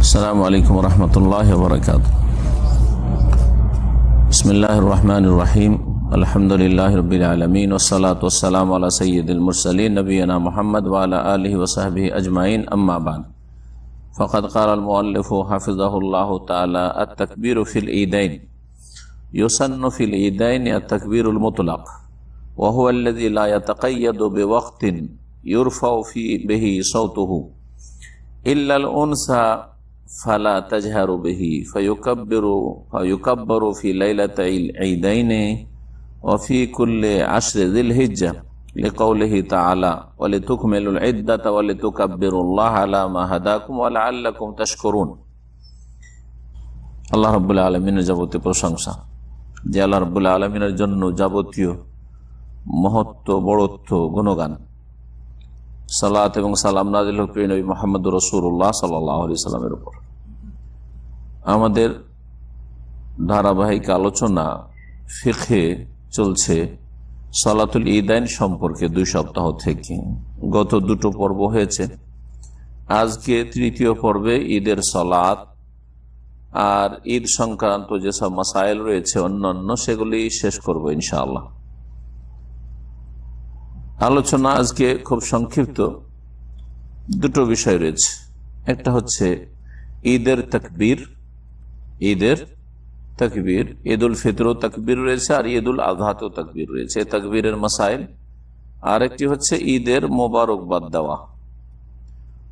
আসসালামু আলাইকুম ওয়া রাহমাতুল্লাহি ওয়া বারাকাতুহু। বিসমিল্লাহির রহমানির রহিম। আলহামদুলিল্লাহি রাব্বিল আলামিন ওয়াসসালাতু ওয়াসসালামু আলা সাইয়্যিদিল মুরসালিন নবিয়িনা মুহাম্মদ ওয়া আলা আলিহি ওয়া সাহবিহি আজমাইন, আম্মা বা'দ। ফাকাদ ক্বালা আল মুআল্লিফু হাফিজাহুল্লাহু তাআলা আত-তাকবীরু ফিল ঈদাইন ইউসান্নু ফিল ঈদাইন আত-তাকবীরুল মুতলাক ওয়া হুয়া আল্লাযী লা ইয়াতাকায়্যাদু বিওয়াক্তিন ইউরফাউ ফি বিহি সাওতুহু ইল্লাল উনসা ফালা তাজহারু বিহি ফায়ুকাব্বারু ফি লাইলাতাইল ঈদাইনি ওয়া ফি কুল্লি আশরি যিল হিজ্জাহ লিকাউলিহি তাআলা ওয়া লিতুকমিলুল ইদ্দাতা ওয়া লিতুকাব্বিরুল্লাহা আলা মা হাদাকুম ওয়া লাআল্লাকুম তাশকুরুন। আল্লাহ রাব্বুল আলামিনের যাবতীয় প্রশংসা, যে আল্লাহ রাব্বুল আলামিনের জন্য যাবতীয় মহত্ব, বড়ত্ব, গুণগান। সালাত এবং সালাম নাযিল হোক নবী মুহাম্মদুর রাসূলুল্লাহ সাল্লাল্লাহু আলাইহি সাল্লামের উপর। আমাদের ধারাবাহিক আলোচনা ফিকহে চলছে সালাতুল ঈদাইন সম্পর্কে 2 সপ্তাহ থেকে। গত 2টো পর্ব হয়েছে, আজকে 3য় পর্বে ঈদের সালাত আর ঈদ সংক্রান্ত যেসব মাসাইল রয়েছে অন্যান্য, সেগুলি শেষ করব ইনশাআল্লাহ। আলোচনা আজকে খুব সংক্ষিপ্ত। 2টো বিষয় রয়েছে, একটা হচ্ছে ঈদের তাকবীর, ঈদ উল ফিতরও তাকবীর রয়েছে আর ঈদ উল আযহাতেও তাকবীর রয়েছে, তাকবীরের মাসাইল। আর একটি হচ্ছে ঈদের মোবারকবাদ দেওয়া।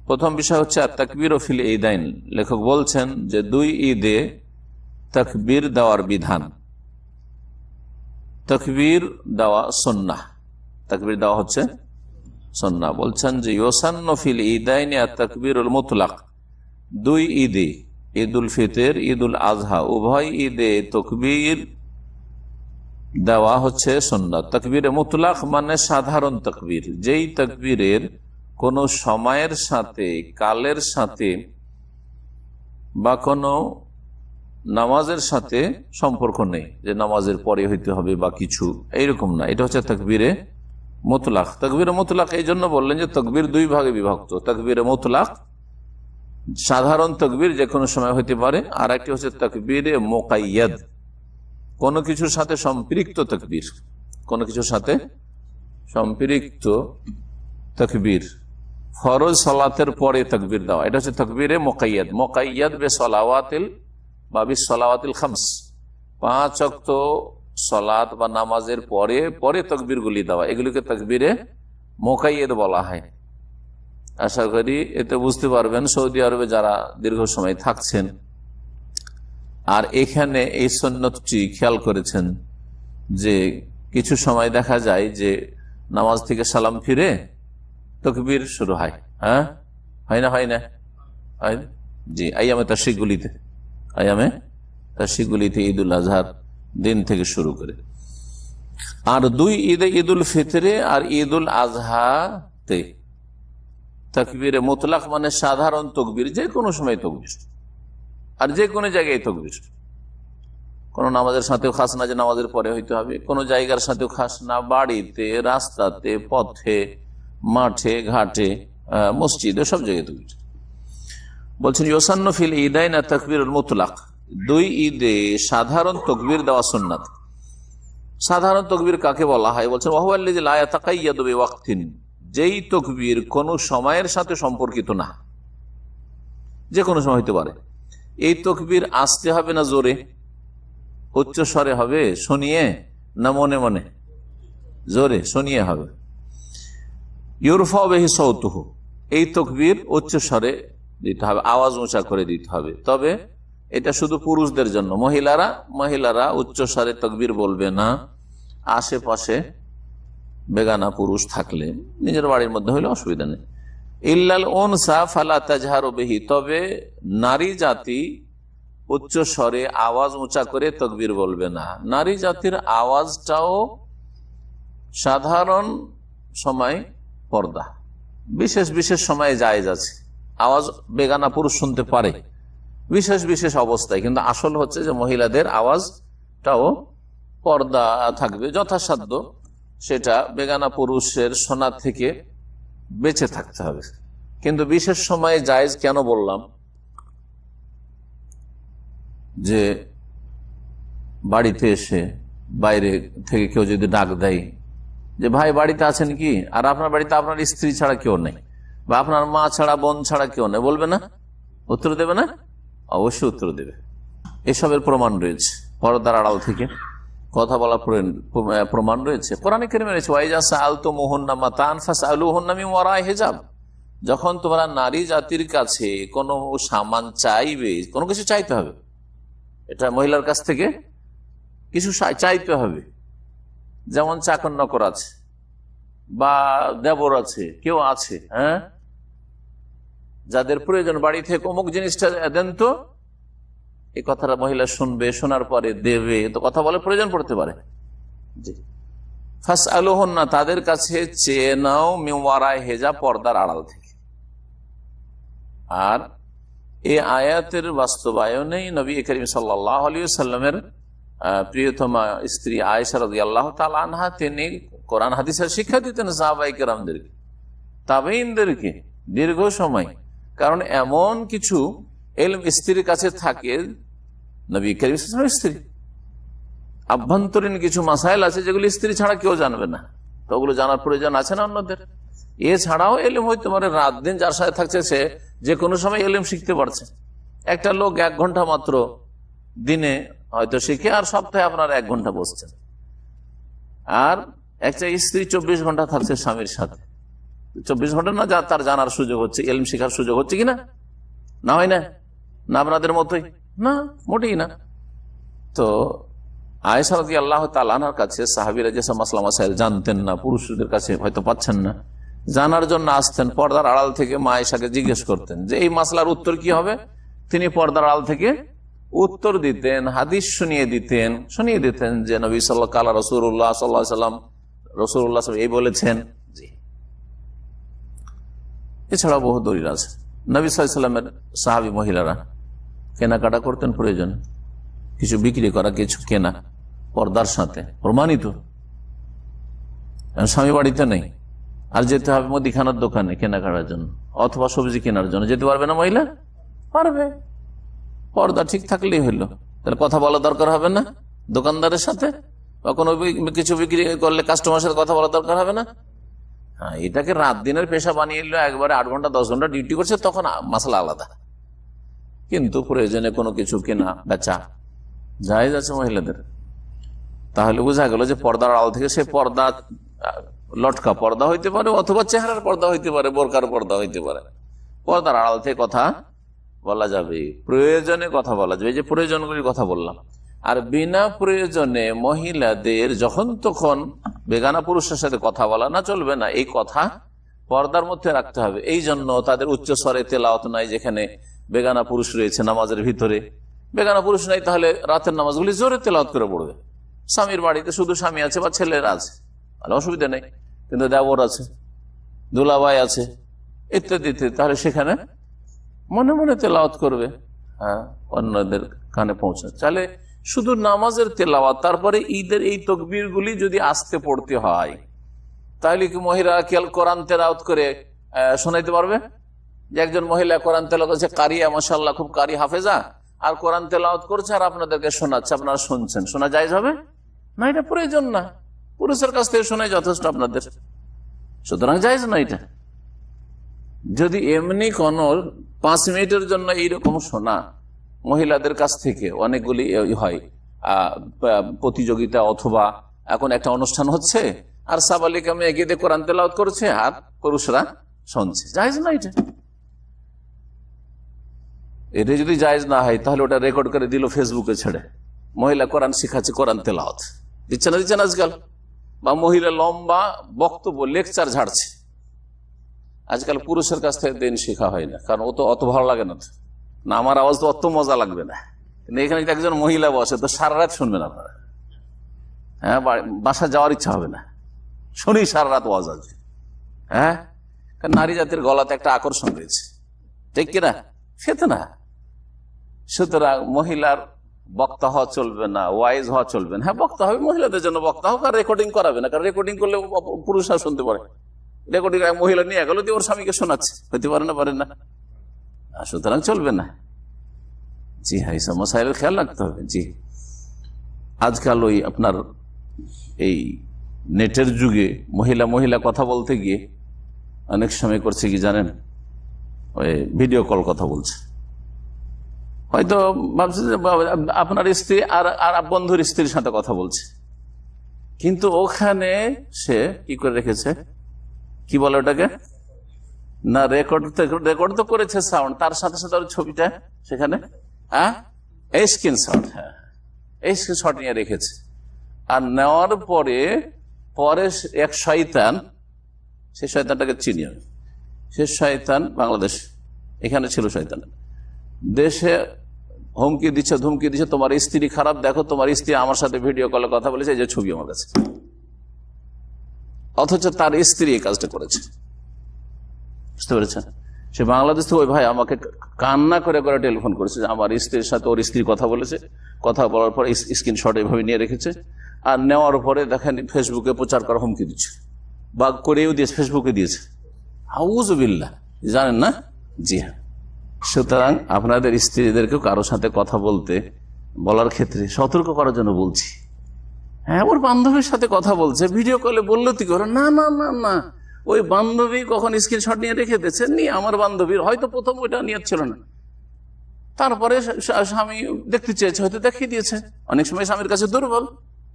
প্রথম বিষয় হচ্ছে তাকবীর ফিল ঈদাইন। লেখক বলছেন যে 2 ঈদে তাকবীর দেওয়ার বিধান। তাকবীর দেওয়া সুন্নাহ, তাকবীর দেওয়া হচ্ছে সুন্নাহ। বলছেন যে ইউসান্নু ফিল ঈদাইন আত-তাকবীরুল মুতলাক। 2 ঈদে, ঈদ উল ফিতর, ঈদ উল আযহা, উভয় ঈদে তাকবীর দেওয়া হচ্ছে সুন্নাত। তাকবীরে মুতলাক মানে সাধারণ তাকবীর, যেই তাকবীরের কোনো সময়ের সাথে, কালের সাথে বা কোনো নামাজের সাথে সম্পর্ক নেই, যে নামাজের পরে হইতে হবে বা কিছু, এইরকম না। এটা হচ্ছে তাকবীরে মুতলাক। তাকবীরে মুতলাক এই জন্য বললেন যে তাকবীর 2 ভাগে বিভক্ত। তাকবীরে মুতলাক সাধারণ তাকবীর, যে কোনো সময় হইতে পারে, আর একটি হচ্ছে তাকবীরে মুকাইয়াদ, কোনো কিছুর সাথে সম্পৃক্ত তাকবীর, কোনো কিছুর সাথে সম্পৃক্ত তাকবীর। ফরজ সালাতের পরে তাকবীর দেওয়া, এটা হচ্ছে তাকবীরে মুকাইয়াদ। মুকাইয়াদ বিসলাওয়াতিল বা বিসলাওয়াতিল খামস, 5 ওয়াক্ত সালাত বা নামাজের পরে পরে তাকবীরগুলি দেওয়া, এগুলিকে তাকবীরে মুকাইয়াদ বলা হয়। আশা করি এতে বুঝতে পারবেন, সৌদি আরবে যারা দীর্ঘ সময় থাকছেন আর এখানে এই সুন্নতটি খেয়াল করেছেন যে কিছু সময় দেখা যায় যে নামাজ থেকে সালাম ফিরে তাকবীর শুরু হয়। হ্যাঁ, হয় না? হয় না? হয় জি। আইয়ামে তাশরিকুলিতে ঈদ উল আযহার দিন থেকে শুরু করে। আর 2 ঈদে, ঈদ উল ফিতরে আর ঈদ উল আযহাতে তাকবীরে মুতলাক মানে সাধারণ তাকবীর, যে কোনো সময় তাকবীর আর যে কোনো জায়গায় তাকবীর। কোনো নামাজের সাথেও খাস না যে নামাজের পরে হইতে হবে, কোনো জায়গার সাথেও খাস না, বাড়িতে, রাস্তাতে, পথে, মাঠে, ঘাটে, মসজিদে, সব জায়গায় তাকবীর। বলছেন ইউসান্নু ফিল ঈদাইন আত-তাকবীরুল মুতলাক। 2 ঈদে সাধারণ তাকবীর দেওয়া সুন্নাত। সাধারণ তাকবীর কাকে বলা হয়? বলছেন ওয়া হুয়া আল্লাযী লা ইয়াতাকায়্যাদু বিওয়াক্তিন, যেই তাকবীর কোন সময়ের সাথে সম্পর্কিত না, যে কোনো সময় হইতে পারে। এই তাকবীর আসতে হবে না জোরে, উচ্চ স্বরে হবে, শুনিয়ে না মনে মনে? জোরে শুনিয়ে হবে। ইউরফাউ বিহি সাওতুহু, এই তাকবীর উচ্চ স্বরে দিতে হবে, আওয়াজ উঁচা করে দিতে হবে। তবে এটা শুধু পুরুষদের জন্য, মহিলারা উচ্চ স্বরে তাকবীর বলবে না। আশেপাশে বেগানা পুরুষ থাকলে, নিজের বাড়ির মধ্যে হইলে অসুবিধা নেই। ইল্লাল উনসা ফালা তাজহারু বিহি, তবে নারী জাতি উচ্চ স্বরে আওয়াজ উঁচা করে তাকবীর বলবে না। নারী জাতির আওয়াজটাও সাধারণ সময় পর্দা, বিশেষ বিশেষ সময়ে জায়েজ আছে। আওয়াজ বেগানা পুরুষ শুনতে পারে বিশেষ বিশেষ অবস্থায়, কিন্তু আসল হচ্ছে যে মহিলাদের আওয়াজটাও পর্দা থাকবে যথাসাধ্য, সেটা বেগানা পুরুষের শোনা থেকে বেঁচে থাকতে হবে। কিন্তু বিশেষ সময়ে জায়েজ কেন বললাম? যে বাড়িতে এসে বাইরে থেকে কেউ যদি ডাক দেয় যে ভাই বাড়িতে আছেন কি, আর আপনার বাড়িতে আপনার স্ত্রী ছাড়া কেউ নেই বা আপনার মা ছাড়া বোন ছাড়া কেউ নেই, বলবে না? উত্তর দেবে না? অবশ্যই উত্তর দেবে। এসবের প্রমাণ রয়েছে, পর্দার আড়াল থেকে কথা বলা প্রমাণ রয়েছে। কোরআনে কারিমে রয়েছে ওয়াইজা সাআলতুমুহুন্না মাতাআন ফাসআলুহুন্না মিন ওয়ারাই হিজাব। যখন তোমরা নারী জাতির কাছে কোনো সামান চাইবে, কোনো কিছু চাইতে হবে, এটা মহিলার কাছ থেকে কিছু চাইতে হবে, যেমন চাকর নকর আছে বা দেবর আছে, কেউ আছে, হ্যাঁ, যাদের প্রয়োজন বাড়ি থেকে অমুক জিনিসটা দেন তো, এই কথাটা মহিলা শুনবে, শোনার পরে দেবে, তো কথা বলে প্রয়োজন পড়তে পারে। জি, ফাসআলুহুন্না, তাদের কাছে চেয়ে নাও, মিন ওয়ারাই হিজাব, পর্দার আড়াল থেকে। আর এই আয়াতের বাস্তবায়নেই নবী করিম সাল্লাল্লাহু আলাইহি ওয়াসাল্লামের প্রিয়তমা স্ত্রী আয়েশা রাদিয়াল্লাহু তাআলা আনহা, তিনি কোরআন হাদিসের শিক্ষা দিতেন সাহাবায়ে কেরামদেরকে, তাবেঈনদেরকে দীর্ঘ সময়। কারণ এমন কিছু ইলম স্ত্রীর কাছে থাকে, নবী করিম সাল্লাল্লাহু আলাইহি ওয়াসাল্লামের স্ত্রী, আভ্যন্তরীণ কিছু মাসাইল আছে যেগুলো স্ত্রী ছাড়া কেউ জানবে না, তো ওগুলো জানার প্রয়োজন আছে না অন্যদের। এছাড়াও এলিম হইতে পারে, রাত দিন যার সাথে থাকছে সে যে কোনো সময় এলিম শিখতে পারছে। একটা লোক 1 ঘন্টা মাত্র দিনে হয়তো শিখে, আর সপ্তাহে আপনার 1 ঘন্টা বসছেন। আর একটা স্ত্রী 24 ঘন্টা থাকছে স্বামীর সাথে, 24 ঘন্টা না তার জানার সুযোগ হচ্ছে, এলিম শেখার সুযোগ হচ্ছে কিনা? না হয় না? না আপনাদের মতোই না, মোটেই না। তো আয়েশা রাদিয়াল্লাহু তাআলা আনহার কাছে সাহাবীরা যেসব মাসলা মাসাইল জানতেন না, পুরুষদের কাছে হয়তো পাচ্ছেন না, জানার জন্য আসতেন, পর্দার আড়াল থেকে মা আয়েশাকে জিজ্ঞেস করতেন যে এই মাসলার উত্তর কি হবে। তিনি পর্দার আড়াল থেকে উত্তর দিতেন, হাদিস শুনিয়ে দিতেন যে নবী রাসূলুল্লাহ সাল্লাল্লাহু আলাইহি ওয়াসাল্লাম রাসূলুল্লাহ এই বলেছেন। জি, এছাড়াও বহু দলিল আছে। নবী সাল্লাল্লাহু আলাইহি ওয়াসাল্লামের সাহাবী মহিলারা কেনাকাটা করতেন, প্রয়োজন কিছু বিক্রি করা, কিছু কেনা, পর্দার সাথে প্রমাণিত। স্বামী বাড়িতে নেই, আর যেতে হবে মুদিখানার দোকানে কেনাকাটার জন্য অথবা সবজি কেনার জন্য, যেতে পারবে না মহিলা? পারবে, পর্দা ঠিক থাকলেই হইলো। তাহলে কথা বলা দরকার হবে না দোকানদারের সাথে, বা কোনো কিছু বিক্রি করলে কাস্টমারের সাথে কথা বলা দরকার হবে না। হ্যাঁ, এটাকে রাত দিনের পেশা বানিয়ে নিল, একবারে 8 ঘন্টা 10 ঘন্টা ডিউটি করছে, তখন মাসলা আলাদা। কিন্তু প্রয়োজনে কোনো কিছু কেনা বেচা জায়েজ আছে মহিলাদের। তাহলে বোঝা গেল যে পর্দার আড়াল থেকে সে পর্দা লটকা পর্দা হইতে পারে, অথবা চেহারার পর্দা হইতে পারে, বোরকার পর্দা হইতে পারে। পর্দার আড়াল থেকে কথা বলা যাবে, প্রয়োজনে কথা বলা যাবে, যে প্রয়োজনগুলির কথা বললাম। আর বিনা প্রয়োজনে মহিলাদের যখন তখন বেগানা পুরুষের সাথে কথা বলা না, চলবে না। এই কথা পর্দার মধ্যে রাখতে হবে। এই জন্য তাদের উচ্চ স্বরে তেলাওয়াত নাই, যেখানে বেগানা পুরুষ রয়েছে নামাজের ভিতরে। বেগানা পুরুষ নাই, তাহলে রাতের নামাজগুলি জোরে তেলাওয়াত করে পড়বে। স্বামীর বাড়িতে শুধু স্বামী আছে বা ছেলেরা আছে, তাহলে অসুবিধা নেই। কিন্তু দেবর আছে, দুলাভাই আছে, ইত্যাদি, তাহলে সেখানে মনে মনে তেলাওয়াত করবে, হ্যাঁ, অন্যদের কানে পৌঁছে। তাহলে শুধু নামাজের তেলাওয়াত, তারপরে ঈদের এই তকবীর গুলি যদি আস্তে পড়তে হয়, তাহলে কি মহিলা কোরআন তেলাওয়াত করে শোনাইতে পারবে? যে একজন মহিলা কোরআন তেলাওয়াত করছে, কারিয়া মাশাআল্লাহ, খুব কারি হাফেজা, আর কোরআন তেলাওয়াত করছে আর আপনাদেরকে শোনাচ্ছে, আপনারা শুনছেন, শোনা জায়েজ হবে না? এটা প্রয়োজন না, পুরুষের কাছ থেকে শোনাই যথেষ্ট আপনাদের, সুতরাং জায়েজ না এটা। যদি এমনি কোন 5 মিনিটের জন্য এইরকম শোনা মহিলাদের কাছ থেকে, অনেকগুলি হয় প্রতিযোগিতা, অথবা এখন একটা অনুষ্ঠান হচ্ছে আর সাবালিকা মেয়ে গিয়ে কোরআন তেলাওয়াত করছে আর পুরুষরা শুনছে, জায়েজ না এটা। এটা যদি জায়েজ না হয়, তাহলে ওটা রেকর্ড করে দিল, ফেসবুকে ছেড়ে, মহিলা কোরআন শিখাচ্ছে, কোরআন তেলাওয়াত দিচ্ছে না আজকাল। বা মহিলা লম্বা বক্তব্য, লেকচার ঝাড়ছে। আজকাল পুরুষের কাছ থেকে দিন শেখা হয় না, কারণ ও তো অত ভালো লাগে না, না আমার আওয়াজ তো অত মজা লাগবে না। কিন্তু এখানে একজন মহিলা বসে, তো সারা রাত শুনবেন আপনারা, হ্যাঁ, বাসা যাওয়ার ইচ্ছা হবে না, শুনি সারা রাত ওয়াজ আসবে। হ্যাঁ, কারণ নারী জাতির গলাতে একটা আকর্ষণ রয়েছে, ঠিক কিনা? সেটা না। সুতরাং মহিলার বক্তা হওয়া চলবে না, ওয়াইজ হওয়া চলবে না। হ্যাঁ, বক্তা হবে, মহিলাদের জন্য বক্তা হোক, আর রেকর্ডিং করাবে না, কারণ রেকর্ডিং করলে পুরুষরা শুনতে পারে। রেকর্ডিং মহিলা নিয়ে গেল দিয়ে ওর স্বামীকে শোনাচ্ছে, হইতে পারে না, পারে না, সুতরাং চলবে না। জি হ্যাঁ, এইসব মাসাইলের খেয়াল রাখতে হবে। জি, আজকাল ওই আপনার এই নেটের যুগে মহিলা কথা বলতে গিয়ে অনেক সময় করছে কি জানেন, ওই ভিডিও কল কথা বলছে। হয়তো ভাবছে যে আপনার স্ত্রী আর বন্ধুর স্ত্রীর সাথে কথা বলছে, কিন্তু ওখানে সে কি করে রেখেছে, কি বলে ওটাকে, না রেকর্ড তো করেছে সাউন্ড, তার সাথে সাথে ওর ছবিটা সেখানে স্ক্রিনশট, হ্যাঁ এই স্ক্রিনশট নিয়ে রেখেছে। আর নেওয়ার পরে এক শয়তান, সেই শয়তানটাকে চিনি আমি, সে শয়তান বাংলাদেশ, এখানে ছিল শয়তান, দেশে ধমকি দিচ্ছে তোমার স্ত্রী খারাপ, দেখো তোমার স্ত্রী আমার সাথে ভিডিও কলে কথা বলেছে, এই যে ছবি আমার কাছে। অথচ তার স্ত্রী এই কাজটা করেছে, বুঝতে পেরেছেন? সে বাংলাদেশ থেকে ওই ভাই আমাকে কান্না করে করে টেলিফোন করেছে যে আমার স্ত্রীর সাথে ওর স্ত্রী কথা বলেছে, কথা বলার পরে স্ক্রিনশট এইভাবে নিয়ে রেখেছে, আর নেওয়ার পরে দেখেন ফেসবুকে প্রচার করা হুমকি দিচ্ছে, বা করেও দিয়েছে, ফেসবুকে দিয়েছে। আউযুবিল্লাহ, জানেন না? জি হ্যাঁ। সুতরাং আপনাদের স্ত্রীদেরকেও কারোর সাথে কথা বলার ক্ষেত্রে সতর্ক করার জন্য বলছি। হ্যাঁ, ওর বান্ধবীর সাথে কথা বলছে, ভিডিও কলে বললো তুই করো না, না না না, ওই বান্ধবী কখন স্ক্রিনশট নিয়ে রেখে দিয়েছে, নিয়ে আমার বান্ধবীর হয়তো প্রথম ওইটা নিয়ে ছিল না, তারপরে স্বামী দেখতে চেয়েছে, হয়তো দেখিয়ে দিয়েছে। অনেক সময় স্বামীর কাছে দুর্বল,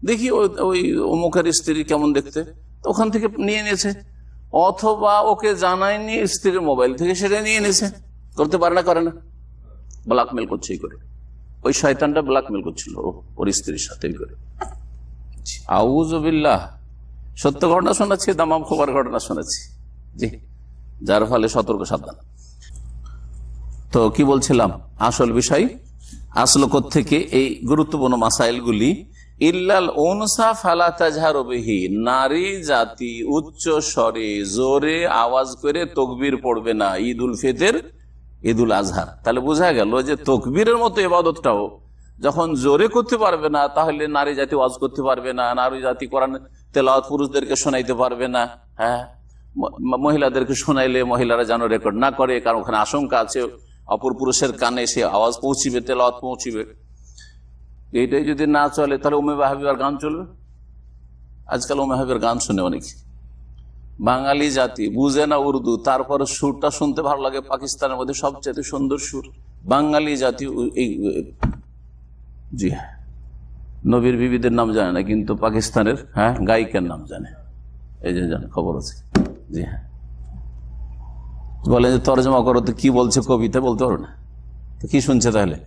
দেখি ওই অমুকের স্ত্রী কেমন দেখতে, তো ওখান থেকে নিয়ে নিয়েছে, অথবা ওকে জানায়নি, স্ত্রীর মোবাইল থেকে সেটা নিয়ে নিয়েছে। করতে পারে না, করে না, ব্ল্যাকমেল করছে এই করে, ওই শয়তানটা ব্ল্যাকমেল করছিল ওর স্ত্রীর সাথে করে। আউযুবিল্লাহ, সত্য ঘটনা শোনাচ্ছি, দামাম খবর ঘটনা শোনাচ্ছি। জি, যার ফলে সতর্ক সাবধান। তো কি বলছিলাম, আসল বিষয় আসল থেকে এই গুরুত্বপূর্ণ মাসাইলগুলি, ইল্লাল উনসা ফালা তাজহারু বিহি, নারী জাতি উচ্চ স্বরে জোরে আওয়াজ করে তাকবীর পড়বে না ঈদ উল ফিতর, ঈদ উল আজহা। তাহলে বোঝা গেল যে তাকবীরের মতো ইবাদতটাও যখন জোরে করতে পারবে না, তাহলে নারী জাতি ওয়াজ করতে পারবে না, নারী জাতি কোরআন তেলাওয়াত পুরুষদেরকে শোনাইতে পারবে না। হ্যাঁ, মহিলাদেরকে শোনাইলে মহিলারা যেন রেকর্ড না করে, কারণ ওখানে আশঙ্কা আছে অপর পুরুষের কানে সে আওয়াজ পৌঁছিবে, তেলাওয়াত পৌঁছিবে। এইটাই যদি না চলে তাহলে উম্মে হাবিবার গান চলবে। আজকাল উম্মে হাবিবার গান শুনে অনেক বাঙালি জাতি বুঝে না উর্দু, তারপর সুরটা শুনতে ভালো লাগে, পাকিস্তানের মধ্যে সবচেয়ে সুন্দর সুর বাঙালি জাতি। জি হ্যাঁ, নবীর বিবিদের নাম জানে না, কিন্তু পাকিস্তানের গায়িকার নাম জানে, এই যে জানে, খবর আছে। জি হ্যাঁ, বলে যে তরজমা করো তো কি বলছে কবিতা, বলতে পারো না তো কি শুনছে? তাহলে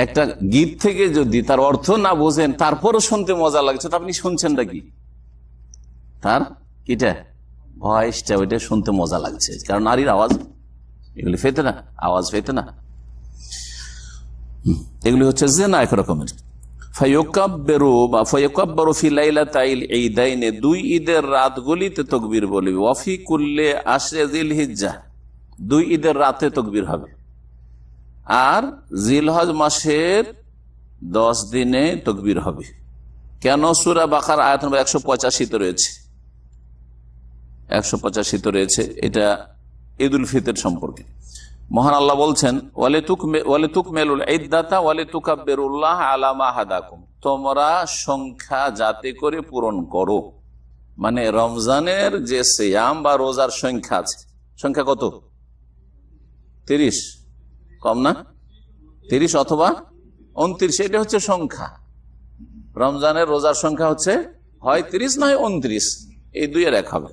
একটা গীত থেকে যদি তার অর্থ না বোঝেন তারপরও শুনতে মজা লাগছে, তো আপনি শুনছেন নাকি? তার কিটা ভয়েসটা, ওইটা শুনতে মজা লাগছে, কারণ নারীর আওয়াজ, এগুলি ফেতে না, আওয়াজ ফেতে না, এগুলি হচ্ছে জিনা এক রকমের। ফায়ুকাব্বিরু বা ফায়ুকাব্বিরু ফি লাইলাতাইল ঈদাইন, দুই ঈদের রাতগুলিতে তাকবীর বলবে। ওয়া ফি কুল্লি আশরি যিলহিজ্জাহ, দুই ঈদের রাতে তাকবীর হবে। আর জিলহজ মাসের 10 দিনে তাকবীর হবে। কেন? সূরা বাকারা আয়াত নম্বর 185 রয়েছে, 185 রয়েছে, এটা ঈদ উল ফিতর সম্পর্কে। মহান আল্লাহ বলছেন ওয়ালিতুকমিলুল ইদ্দাতা ওয়ালিতুকাব্বিরুল্লাহ আলা মা হাদাকুম, তোমরা সংখ্যা যাতে করে পূরণ করো। মানে রমজানের যে সিয়াম বা রোজার সংখ্যা আছে, সংখ্যা কত? 30, কম না? 30 অথবা 29, এটা হচ্ছে সংখ্যা। রমজানের রোজার সংখ্যা হচ্ছে হয় 30 নয় 29, এই দুইয়ের এক হবে।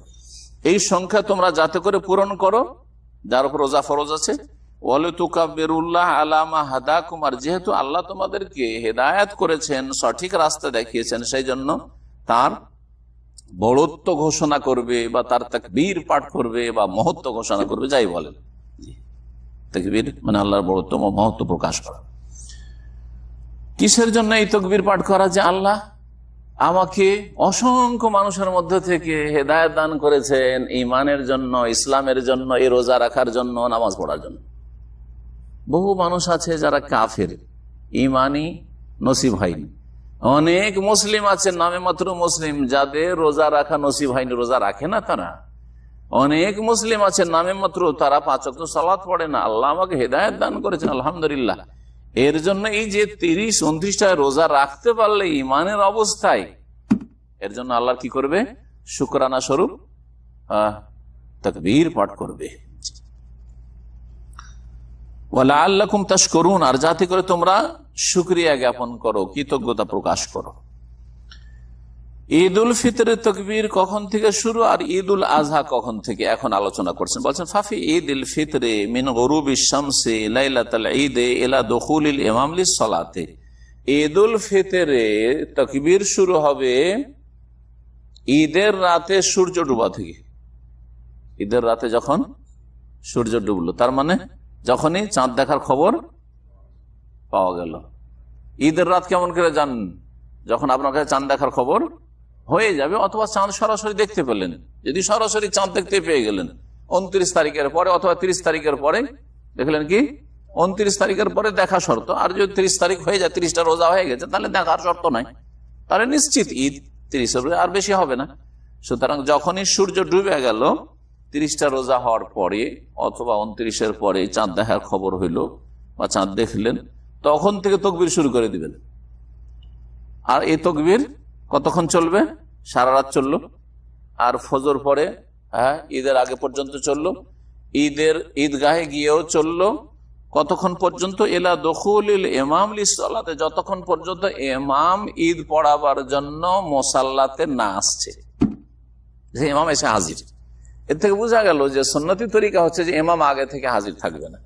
এই সংখ্যা তোমরা যাতে করে পূরণ করো, যার উপর রোজা ফরজ আছে। ওয়ালিতুকাব্বিরুল্লাহ আলা মা হাদাকুম, আর যেহেতু আল্লাহ তোমাদেরকে হেদায়েত করেছেন, সঠিক রাস্তা দেখিয়েছেন, সেই জন্য তার বড়ত্ব ঘোষণা করবে বা তার তাকবীর পাঠ করবে বা মহত্ব ঘোষণা করবে, যাই বলেন। তাকবীর মানে আল্লাহর বড়ত্ব ও মহত্ব প্রকাশ করা। কিসের জন্য এই তাকবীর পাঠ করা? যে আল্লাহ আমাকে অসংখ্য মানুষের মধ্যে থেকে হেদায়েত দান করেছেন ঈমানের জন্য, ইসলামের জন্য, এই রোজা রাখার জন্য, নামাজ পড়ার জন্য। বহু মানুষ আছে যারা কাফের, ঈমানই নসিব হয়নি। অনেক মুসলিম আছে, নামে মাত্র মুসলিম, যাদের রোজা রাখা নসিব হয়নি, রোজা রাখে না তারা। অনেক মুসলিম আছে নামে মাত্র, তারা 5 ওয়াক্ত সালাত পড়ে না। আল্লাহ আমাকে হেদায়েত দান করেছেন, আলহামদুলিল্লাহ। এর জন্য এই যে 30-29টা রোজা রাখতে পারলে ইমানের অবস্থায়, এর জন্য আল্লাহ কি করবে? শুকরানা স্বরূপ তাকবীর পাঠ করবে। ওয়ালাআল্লাকুম তাশকুরুন, আর যাতে করে তোমরা শুকরিয়া জ্ঞাপন করো, কৃতজ্ঞতা প্রকাশ করো। ঈদ উল ফিতরের তাকবীর কখন থেকে শুরু আর ঈদ উল আজহা কখন থেকে এখন আলোচনা করছেন। বলছেন ফাফি ঈদ উল ফিতরে মিন গুরুবিশ শামসি লাইলাতুল ঈদ ইলা দুখুলিল ইমাম লিস-সালাতে। ঈদ উল ফিতরে তাকবীর শুরু হবে ঈদের রাতে সূর্য ডোবা থেকে। ঈদের রাতে যখন সূর্য ডুবলো, তার মানে যখনই চাঁদ দেখার খবর পাওয়া গেল। ঈদের রাত কেমন করে জানেন? যখন আপনার কাছে চাঁদ দেখার খবর হয়ে যাবে, অথবা চাঁদ সরাসরি দেখতে পেলেন। যদি সরাসরি চাঁদ দেখতে পেয়ে গেলেন 29 তারিখের পরে অথবা 30 তারিখের পরে, দেখলেন কি 29 তারিখের পরে দেখা শর্ত। আর যদি 30 তারিখ হয়ে যায়, 30টা রোজা হয়ে গেছে, তাহলে দেখার শর্ত নাই, তাহলে নিশ্চিত ঈদ 30 আর বেশি হবে না। সুতরাং যখনই সূর্য ডুবে গেল 30টা রোজা হওয়ার পরে অথবা 29-এর পরে চাঁদ দেখার খবর হইল বা চাঁদ দেখলেন, তখন থেকে তাকবীর শুরু করে দিবেন। আর এই তাকবীর কতক্ষণ চলবে? সারা রাত চললো। আর ফজর পরে ঈদের আগে পর্যন্ত চললো, ঈদগাহে গিয়েও চললো। কতক্ষণ পর্যন্ত? এলা দুখুলিল ইমাম লিস-সালাতে, যতক্ষণ পর্যন্ত ইমাম ঈদ পড়াবার জন্য মুসাল্লাতে না আসছে, যে ইমাম এসে হাজির। এর থেকে বোঝা গেল যে সুন্নতি তরিকা হচ্ছে যে ইমাম আগে থেকে হাজির থাকবে না।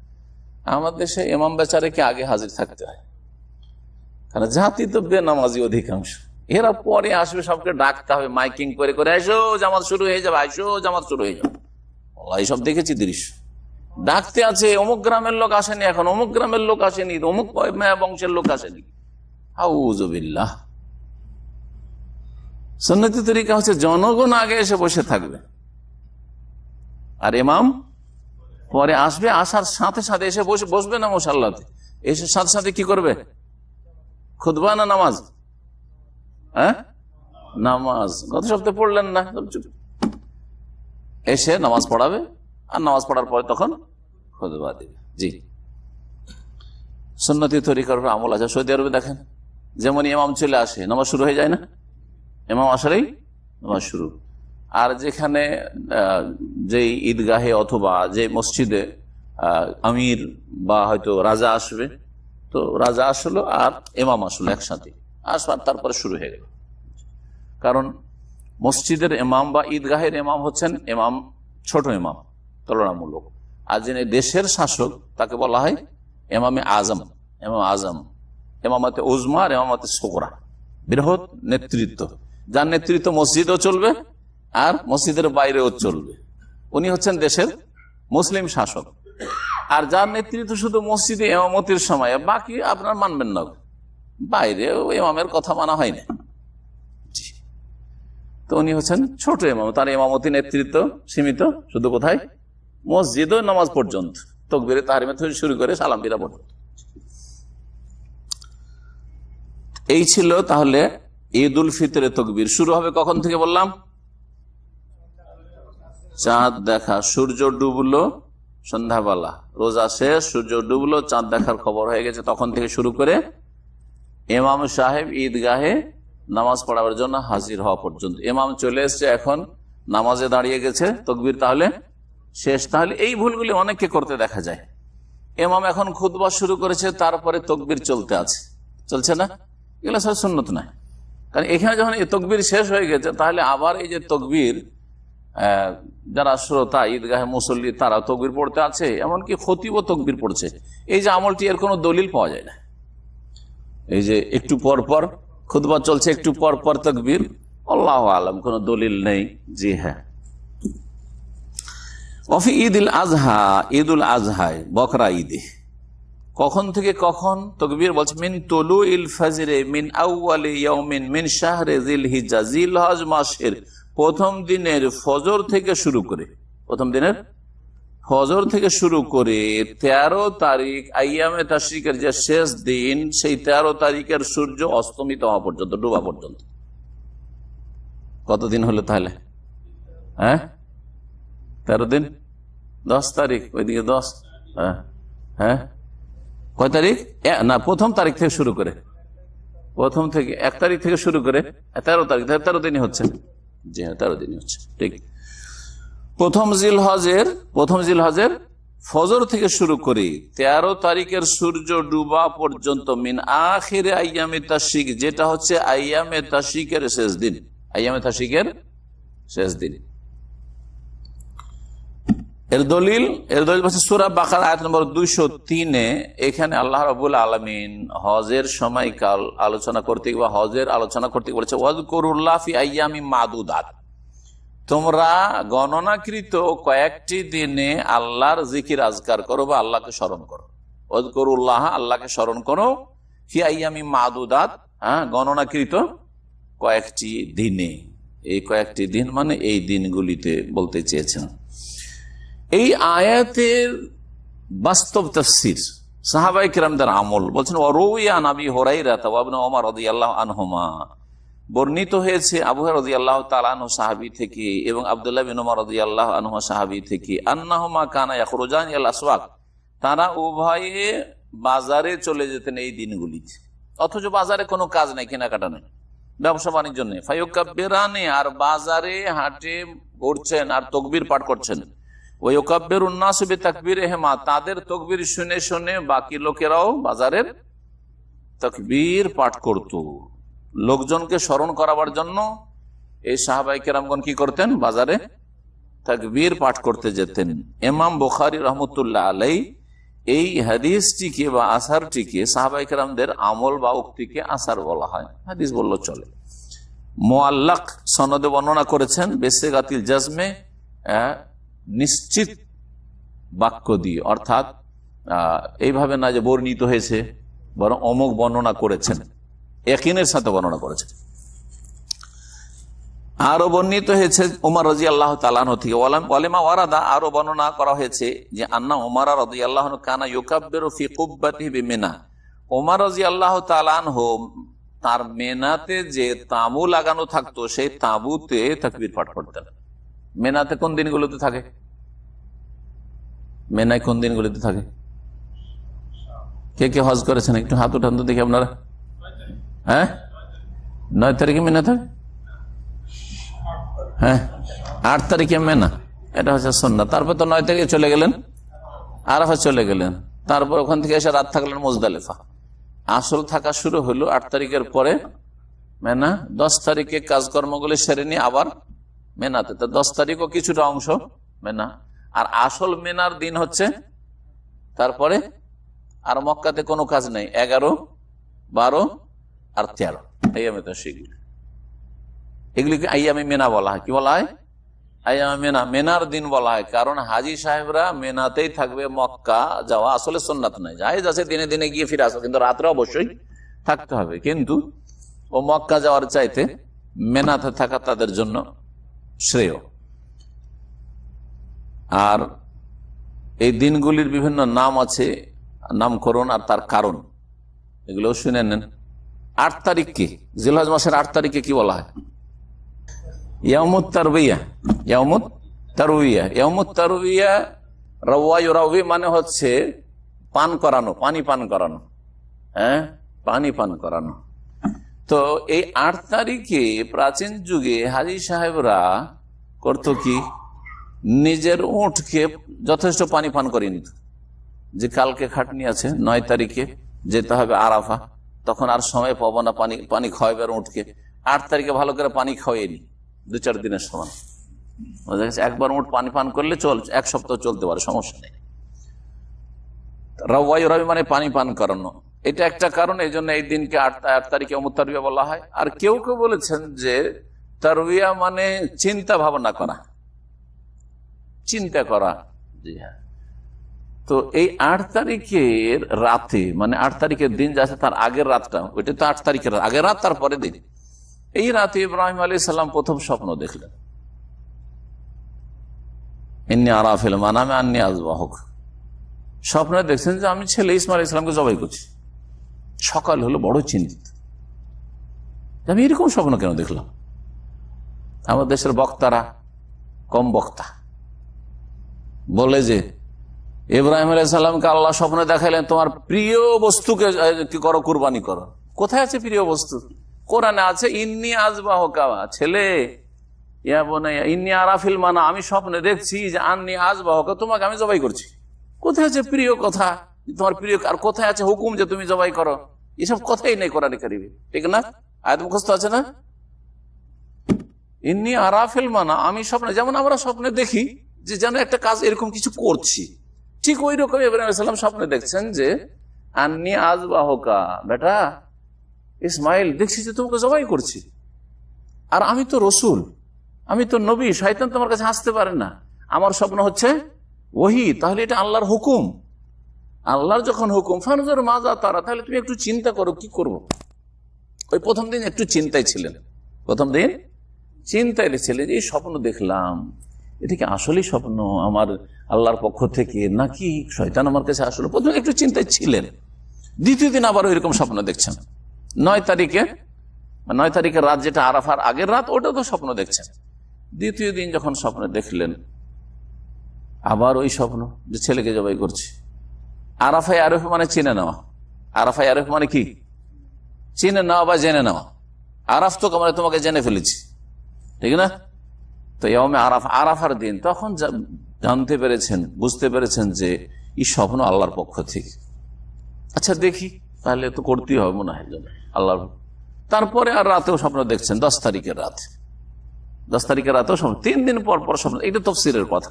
আমাদের দেশে ইমাম বেচারাকে আগে হাজির থাকতে হয়, কারণ জাতি তো বেনামাজি অধিকাংশ। এরা পরে আসবে, সবকে ডাকতে হবে মাইকিং করে করে, আইসো জামাত শুরু হয়ে যাবে, আইসো জামাত শুরু হয়ে যাবে। এইসব দেখেছি দৃশ্য। ডাকতে আছে, অমুক গ্রামের লোক আসেনি, এখন অমুক গ্রামের লোক আসেনি, অমুক বংশের লোক আসেনি। আউযুবিল্লাহ। সুন্নতি তরিকা হচ্ছে জনগণ আগে এসে বসে থাকবে, আর ইমাম পরে আসবে। আসার সাথে সাথে এসে বসবে না মুসাল্লাতে, এসে সাথে সাথে কি করবে? খুতবা না নামাজ? নামাজ। গত সপ্তাহে পড়লেন না, এসে নামাজ পড়াবে, আর নামাজ পড়ার পরে তখন খুতবা দিবে। জি, সুন্নতি তরিকার উপর আমল আছে। সৌদি আরবে দেখেন, যেমন ইমাম চলে আসে নামাজ শুরু হয়ে যায় না? ইমাম আসলেই নামাজ শুরু। আর যেখানে যে ঈদগাহে অথবা যে মসজিদে আমির বা হয়তো রাজা আসবে, তো রাজা আসলো আর ইমাম আসলো একসাথে, আসবার তারপরে শুরু হয়ে গেল। কারণ মসজিদের ইমাম বা ঈদগাহের ইমাম হচ্ছেন ইমাম, ছোট ইমাম তুলনামূলক। আর যিনি দেশের শাসক তাকে বলা হয় ইমামে আজম। ইমাম আজম, ইমামতে উজমা আর ইমামতে সুগরা, বৃহৎ নেতৃত্ব, যার নেতৃত্ব মসজিদেও চলবে আর মসজিদের বাইরেও চলবে। উনি হচ্ছেন দেশের মুসলিম শাসক। আর যার নেতৃত্ব শুধু মসজিদে ইমামতির সময়, বাকি আপনার মানবেন না, বাইরে ইমামের কথা মানা হয় না। তো উনি হচ্ছেন ছোট ইমাম, তার ইমামতি নেতৃত্ব সীমিত শুধু কোথায়? মসজিদ ও নামাজ পর্যন্ত, তাকবীরে তাহরিমা থেকে শুরু করে সালাম ফিরা পর্যন্ত। এই ছিল তাহলে ঈদ উল ফিতরের তাকবীর। শুরু হবে কখন থেকে বললাম? চাঁদ দেখা, সূর্য ডুবলো সন্ধ্যাবেলা, রোজা শেষ, সূর্য ডুবলো, চাঁদ দেখার খবর হয়ে গেছে, তখন থেকে শুরু করে ইমাম সাহেব ঈদগাহে নামাজ পড়াবার জন্য হাজির হওয়া পর্যন্ত। ইমাম চলে এসছে, এখন নামাজে দাঁড়িয়ে গেছে, তাকবীর তাহলে শেষ। তাহলে এই ভুলগুলি অনেককে করতে দেখা যায়। ইমাম এখন খুতবা শুরু করেছে, তারপরে তাকবীর চলতে আছে, চলছে না, এগুলো সব সুন্নত নয়। কারণ এখানে যখন এই তাকবীর শেষ হয়ে গেছে, তাহলে আবার এই যে তাকবীর, যারা শ্রোতা ঈদগাহে মুসল্লি তারা তাকবীর পড়তে আছে, এমনকি খতিবও তাকবীর পড়ছে। এই যে আমলটি, এর কোনো দলিল পাওয়া যায় না। এই যে একটু পর পর খুতবা চলছে, একটু পর পর তাকবীর, আল্লাহু আলাম, কোনো দলিল নেই। জি হ্যাঁ। ওয়াফি ঈদ উল আজহা, ঈদ উল আজহায়, বকরা ঈদে কখন থেকে কখন তাকবীর? বলছে মিন তুলুইল ফাজরে মিন আউয়ালি ইয়াউমিন মিন শাহরে জিলহিজ্জা, জিলহজ মাসের প্রথম দিনের ফজর থেকে শুরু করে, প্রথম দিনের ফজর থেকে শুরু করে 13 তারিখ আইয়ামে তাশরিকের যে শেষ দিন, সেই 13 তারিখের সূর্য অস্তমিত হওয়া পর্যন্ত, ডোবা পর্যন্ত। কতদিন হলো তাহলে? 13 দিন, 10 তারিখ, ওইদিকে 10, হ্যাঁ কয় তারিখ? না, প্রথম তারিখ থেকে শুরু করে, প্রথম থেকে 1 তারিখ থেকে শুরু করে 13 তারিখ, 13 দিনই হচ্ছে। জি হ্যাঁ, 13 দিনই হচ্ছে, ঠিক। প্রথম জিলহজের ফজর থেকে শুরু করে 13 তারিখের সূর্য ডুবা পর্যন্ত মিন আখিরে আইয়ামে তাশরিক, যেটা হচ্ছে আইয়ামে তাশরিকের শেষ দিন, আইয়ামে তাশরিকের শেষ দিন। এর দলিল সূরা বাকারা আয়াত নম্বর 203-এ। এখানে আল্লাহ রাব্বুল আলামিন হজের সময়কাল আলোচনা করতে বা হজের আলোচনা করতে বলেছে ওয়াজকুরুল্লাহ ফি আইয়ামিন মাদুদাত, তোমরা গণনাকৃত কয়েকটি দিনে আল্লাহর জিকির আজকার করো বা আল্লাহকে স্মরণ করো। ওয়াজকুরুল্লাহ, আল্লাহকে স্মরণ করো, ফি আইয়ামিন মাদুদাত, গণনাকৃত কয়েকটি দিনে। এই কয়েকটি দিন মানে এই দিনগুলিতে বলতে চেয়েছেন। এই আয়াতের বাস্তব তাফসীর সাহাবায়ে কিরামদের আমল বলছেন। ওয়ারুইয়া নবী হুরায়রা ওয়া ইবনে ওমর রাদিয়াল্লাহু আনহুমা, বর্ণিত হয়েছে আবু হুরায়রা রাদিয়াল্লাহু তাআলা আনহু সাহাবী থেকে এবং আব্দুল্লাহ বিন ওমর রাদিয়াল্লাহু আনহু সাহাবী থেকে, আন্নাহুমা কানা ইয়াখরুজান ইলাল আসওয়াক, তারা উভয়ে বাজারে চলে যেতেন এই দিনগুলিতে, অথচ বাজারে কোনো কাজ নাই, কেনাকাটা নেই, ব্যবসা বাণিজ্য নেই। ফায়ুকাব্বিরানি, আর বাজারে হাটে ঘুরছেন আর তাকবীর পাঠ করছেন। ওয়ায়ুকাব্বিরুন নাসু বিতাকবীরিহিমা, তাদের তাকবীর শুনে শুনে বাকি লোকেরাও বাজারের তাকবীর পাঠ করত। লোকজনকে স্মরণ করাবার জন্য এই সাহাবায়ে কেরামগণ কি করতেন? বাজারে তাকবীর পাঠ করতে যেতেন। ইমাম বুখারী রহমতুল্লাহ আলাইহি এই হাদিসটিকে বা আসারটিকে সাহাবায়ে কেরামদের আমল বা উক্তিকে আসার বলা হয়, হাদিস বললেও চলে। মুআল্লাক সনদে বর্ণনা করেছেন বিসিগাতিল জাজমে, নিশ্চিত বাক্য দিয়ে, অর্থাৎ এইভাবে না যে বর্ণিত হয়েছে, বরং অমুক বর্ণনা করেছেন, ইয়াকিনের সাথে বর্ণনা করেছেন। আরো বর্ণিত হয়েছে উমর রাদিয়াল্লাহু তাআলা আনহু থেকে, ওয়ালামা ওয়ারাদা, আরো বর্ণনা করা হয়েছে যে আন্না উমর রাদিয়াল্লাহু আনহু কানা ইউকাব্বিরু ফি কুব্বাতিহি বিমিনা, উমর রাদিয়াল্লাহু তাআলা আনহু তার মেনাতে যে তাঁবু লাগানো থাকতো সেই তাঁবুতে তাকবীর পাঠ করতেন। মেনাতে কোন দিনগুলোতে থাকে? মেনায় কোন দিনগুলোতে থাকে? কে কে হজ করেছেন একটু হাত উঠান তো দেখি আপনারা। 9 তারিখে মেনা থাকে। 8 তারিখে মেনা, এটা হচ্ছে সুন্নাত। তারপর তো 9 তারিখে চলে গেলেন আরাফা, চলে গেলেন, তারপর ওখান থেকে এসে রাত থাকলেন মুজদালিফা। আসল থাকা শুরু হলো 8 তারিখের পরে মেনা। 10 তারিখে কাজকর্মগুলি সেরে নিয়ে আবার মেনাতে, তো 10 তারিখও কিছুটা অংশ মেনা। আর আসল মেনার দিন হচ্ছে তারপরে, আর মক্কাতে কোনো কাজ নেই, 11, 12 আর 13 আইয়ামে তাশরিক, এগুলিকে আইয়ামে মেনা বলা হয়। কি বলা হয়? আইয়ামে মেনা, মেনার দিন বলা হয়। কারণ হাজি সাহেবরা মেনাতেই থাকবে, মক্কা যাওয়া আসলে সুন্নাত নাই, জায়েজ আছে দিনে দিনে গিয়ে ফিরে আসো, কিন্তু রাত্রে অবশ্যই থাকতে হবে। কিন্তু ও মক্কা যাওয়ার চাইতে মেনাতে থাকা তাদের জন্য শ্রেয়। আর এই দিনগুলির বিভিন্ন নাম আছে, নামকরণ আর তার কারণ, এগুলো শুনে নেন। 8 তারিখকে, জিলহজ মাসের 8 তারিখে কি বলা হয়? ইয়াউমুত তারবিয়া। ইয়াউমুত তারবিয়া, ইয়াউমুত তারবিয়া, রাওয়া ইউরাওয়ি মানে হচ্ছে পান করানো, পানি পান করানো, পানি পান করানো। তো এই 8 তারিখে প্রাচীন যুগে হাজী সাহেবরা করত কি, নিজের উটকে যথেষ্ট পানি পান করে নিত। যে কালকে খাটনি আছে, 9 তারিখে যেতে হবে আরাফা, তখন আর সময় পাবো না পানি খাওয়াবার উটকে, 8 তারিখে ভালো করে পানি খাওয়াই নি, 2-4 দিনের সময়। একবার উট পানি পান করলে 1 সপ্তাহ চলতে পারে, সমস্যা নেই। রাওয়াই রাবি মানে পানি পান করানো, এটা একটা কারণ। এই জন্য এই দিনকে 8 তারিখে ইয়াউমুত তারবিয়া বলা হয়। আর কেউ কেউ বলেছেন যে তারবিয়া মানে চিন্তা ভাবনা করা, চিন্তা করা। জি হ্যাঁ। তো এই 8 তারিখের রাতে, মানে 8 তারিখের দিন যাচ্ছে তার আগের রাতটা, ওইটা তো 8 তারিখের আগের রাত, তারপরে দিন। এই রাতে ইব্রাহিম আলাইহিস সালাম প্রথম স্বপ্ন দেখলেন, ইন্নী আরা ফিল মানামি আন্নী আযবাহুক। স্বপ্নে দেখছেন যে আমি ছেলে ইসমাঈল আলাইহিস সালামকে জবাই করছি। সকাল হলো, বড় চিন্তিত, আমি এরকম স্বপ্ন কেন দেখলাম? আমাদের দেশের বক্তারা কম বক্তা, বলে যে ইব্রাহিম আলাইহিস সালামকে আল্লাহ স্বপ্নে দেখাইলেন তোমার প্রিয় বস্তুকে কি করো, কুরবানি করো। কোথায় আছে প্রিয় বস্তু? কোরআনে আছে ইন্নী আযবাহুকা, ছেলে ইয়া বুনাইয়া ইন্নী আরাফিল মানা, আমি স্বপ্নে দেখছি যে আন্নী আযবাহুকা, তোমাকে আমি জবাই করছি। কোথায় আছে প্রিয় কথা, তোমার প্রিয়? আর কোথায় আছে হুকুম যে তুমি জবাই করো? এসব কথাই নেই কোরআনে কারিমে, ঠিক না? আয়াত মুখস্থ আছে না? ইন্নী আরাফিল মানা, আমি স্বপ্নে, যেমন আমরা স্বপ্নে দেখি যে যেন একটা কাজ এরকম কিছু করছি, ঠিক ওই রকম ইব্রাহিম আলাইহিস সালাম স্বপ্নে দেখছেন যে আন্নী আযবাহুকা, বেটা ইসমাইল দেখছি যে তোমাকে জবাই করছি, আর আমি তো রসুল, আমি তো নবী, শয়তান তোমার কাছে আসতে পারে না, আমার স্বপ্ন হচ্ছে ওহী, তাহলে এটা আল্লাহর হুকুম। আল্লাহর যখন হুকুম ফানজুর মাজা তারা, তাহলে তুমি একটু চিন্তা করো কি করবো। ওই প্রথম দিন একটু চিন্তায় ছিলেন, প্রথম দিন চিন্তায় ছিলেন যে এই স্বপ্ন দেখলাম, এটা কি আসলেই স্বপ্ন আমার আল্লাহর পক্ষ থেকে নাকি শয়তান আমার কাছে আসলে, প্রথমে একটু চিন্তায় ছিলেন। দ্বিতীয় দিন আবার এরকম স্বপ্ন দেখছেন, 9 তারিখের রাত, যেটা আরাফার আগের রাত, ওটা তো স্বপ্ন দেখছেন। দ্বিতীয় দিন যখন স্বপ্ন দেখলেন আবার ওই স্বপ্ন যে ছেলেকে জবাই করছে। আরাফাই আরফ মানে চিনে নেওয়া, আরাফাই আরফ মানে কি? চিনে নেওয়া বা জেনে নেওয়া। আরাফ তো মানে তোমাকে জেনে ফেলেছি, ঠিক না? তো ইয়মে আরাফ, আরাফার দিন, তখন জানতে পেরেছেন, বুঝতে পেরেছেন যে এই স্বপ্ন আল্লাহর পক্ষ থেকে। আচ্ছা দেখি, তাহলে তো করতেই হবে মনে হয় আল্লাহর। তারপরে আর রাতেও স্বপ্ন দেখছেন, 10 তারিখের রাত, 10 তারিখের রাতেও স্বপ্ন, 3 দিন পর পর স্বপ্ন। এটা তাফসীরের কথা,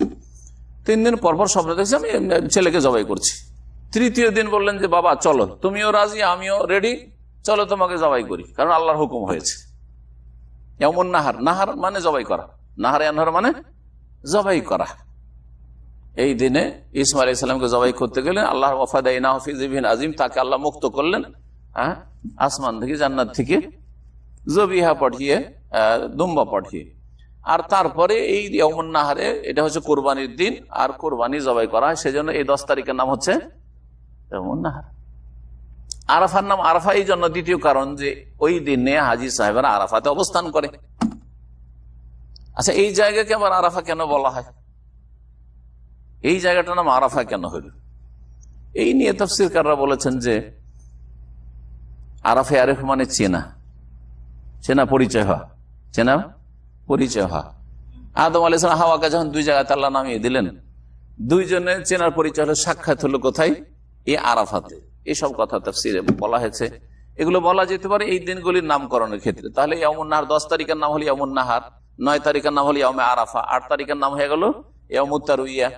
3 দিন পর পর স্বপ্ন দেখছি আমি ছেলেকে জবাই করছি। তৃতীয় দিন বললেন যে বাবা চলো, তুমিও রাজি আমিও রেডি, চলো তোমাকে জবাই করি, কারণ আল্লাহর হুকুম হয়েছে। এমন নাহার, নাহার মানে জবাই করা, নাহার আনহার মানে জবাই করা। এই দিনে ইসমাইল আলাইহিস সালামকে জবাই করতে গেলেন, আল্লাহ ওয়াফাদাইনাহু ফি যিবহিন আযীম, তাকে আল্লাহ মুক্ত করলেন আসমান থেকে, জান্নাত থেকে জবিহা পাঠিয়ে, দুম্বা পাঠিয়ে। আর তারপরে এই ইয়াউমুন নাহারে, এটা হচ্ছে কোরবানির দিন, আর কোরবানি জবাই করা হয়, সেজন্য এই 10 তারিখের নাম হচ্ছে ইয়াউমুন নাহার। আরাফার নাম আরাফা এই জন্য, দ্বিতীয় কারণ যে ওই দিনে হাজী সাহেবেরা আরাফাতে অবস্থান করে। আচ্ছা, এই জায়গাকে আবার আরাফা কেন বলা হয়? এই জায়গাটার নাম আরাফা কেন হইল? এই নিয়ে তাফসীরকাররা বলেছেন যে আরাফে আরেফ মানে চেনা, চেনা পরিচয় হওয়া, চেনা পরিচয় হওয়া। আদম আলাইহিস সালাম হাওয়াকে যখন 2 জায়গাতে আল্লাহ নামিয়ে দিলেন, দুইজনের চেনার পরিচয় হলো, সাক্ষাৎ হলো কোথায়? এই আরাফাতে। এইসব কথা তাফসীরে বলা হয়েছে। এগুলো বলা যেতে পারে এই দিনগুলির নামকরণের ক্ষেত্রে। তাহলে ইয়াউমুন নাহার, 10 তারিখের নাম হলো ইয়াউমুন নাহার, 9 তারিখের নাম হলো ইয়াউমে আরাফা, 8 তারিখের নাম হয়ে গেল ইয়াউমুত তারউইয়া,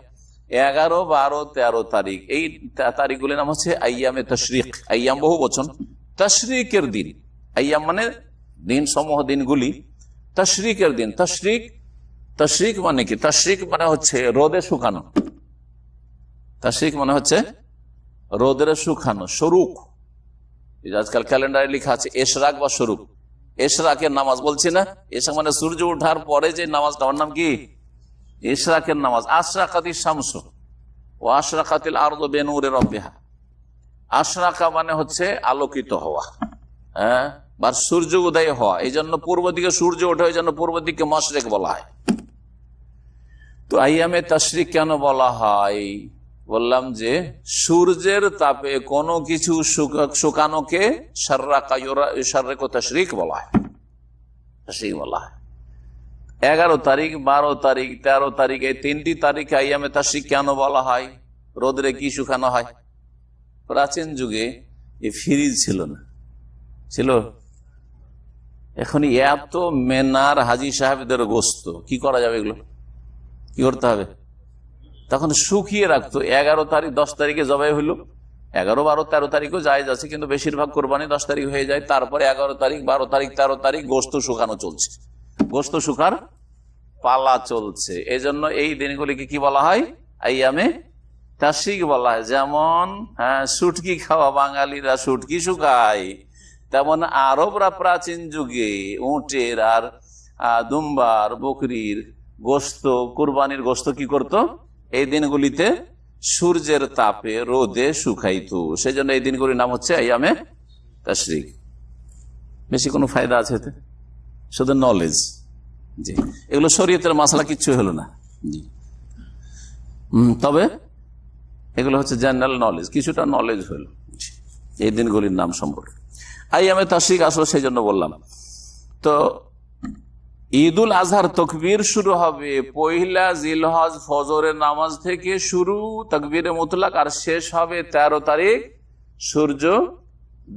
11, 12, 13 তারিখ, এই তারিখগুলির নাম হচ্ছে আইয়ামে তাশরিক। আইয়াম বহু বচন, তাশরিকের দিন। আইয়াম মানে দিন সমূহ, দিনগুলি। তাশরিকের দিন, তাশরিক, তাশরিক মানে কি? তাশরিক মানে হচ্ছে রোদে শুকানো। তাশরিক মানে হচ্ছে রোদে শুকানো, শরুক। আজকাল ক্যালেন্ডারে লেখা আছে এশরাক বা শরুক। এশরাকের নামাজ বলছি না, এশরাক মানে সূর্য ওঠার পরে যে নামাজটা, ওর নাম কি? ইশরাকের নামাজ। আশরাকাতিশ শামসু ও আশরাকাতিল আরদু বিনূরি রাব্বিহা। আশরাকা মানে হচ্ছে আলোকিত হওয়া, হ্যাঁ, বা সূর্য উদয় হওয়া। এই জন্য পূর্ব দিকে সূর্য ওঠে, এই জন্য পূর্ব দিকে মাশরিক বলা হয়। তো আইয়ামে তাশরিক কেন বলা হয়? বললাম যে সূর্যের তাপে কোনো কিছু শুকানোকে শাররাকা তাশরিক বলা হয়, তাশরিক বলা হয়। 11 তারিখ, 12 তারিখ, 13 তারিখ, এই 3টি তারিখে আইয়ামে তাশরিক কেন বলা হয়? রোদরে কি শুকানো হয়? প্রাচীন যুগে এই ফ্রিজ ছিল না, ছিল? এখন এত মেনার হাজী সাহেবদের গোস্ত, কি করা যাবে? এগুলো কি করতে হবে? তখন শুকিয়ে রাখতো। 11 তারিখ, 10 তারিখে জবাই হইলো, 11, 12, 13 তারিখও জায়েজ আছে, কিন্তু বেশিরভাগ কোরবানি 10 তারিখ হয়ে যায়। তারপরে 11 তারিখ, 12 তারিখ, 13 তারিখ গোস্ত শুকানো চলছে, গোস্ত শুকার পালা চলছে। এই জন্য এই দিনগুলিকে কি বলা হয়? আইয়ামে তাশরিক বলা হয়। যেমন শুটকি খাওয়া, বাঙালিরা শুটকি শুকায়, তেমন আরবরা প্রাচীন যুগে উটের আর দুম্বার, বকরির গোস্ত, কুরবানির গোস্ত কি করত? এই দিনগুলিতে সূর্যের তাপে রোদে শুকাইতো। সেই জন্য এই দিনগুলির নাম হচ্ছে আইয়ামে তাশরিক। বেশি কোনো ফায়দা আছে এতে? শুধু নলেজ। জি, এগুলো শরীয়তের মাসলা কিচ্ছু হলো না। জি, তবে এগুলো হচ্ছে জেনারেল নলেজ, কিছুটা নলেজ হইল এই দিনগুলির নাম সম্পর্কে। আইয়ামে তাশরিক আসলে সেই জন্য বললাম। তো ঈদুল আজহার তকবীর শুরু হবে পহিলা জিলহজ ফজরের নামাজ থেকে শুরু তাকবীরে মুতলাক, আর শেষ হবে 13 তারিখ সূর্য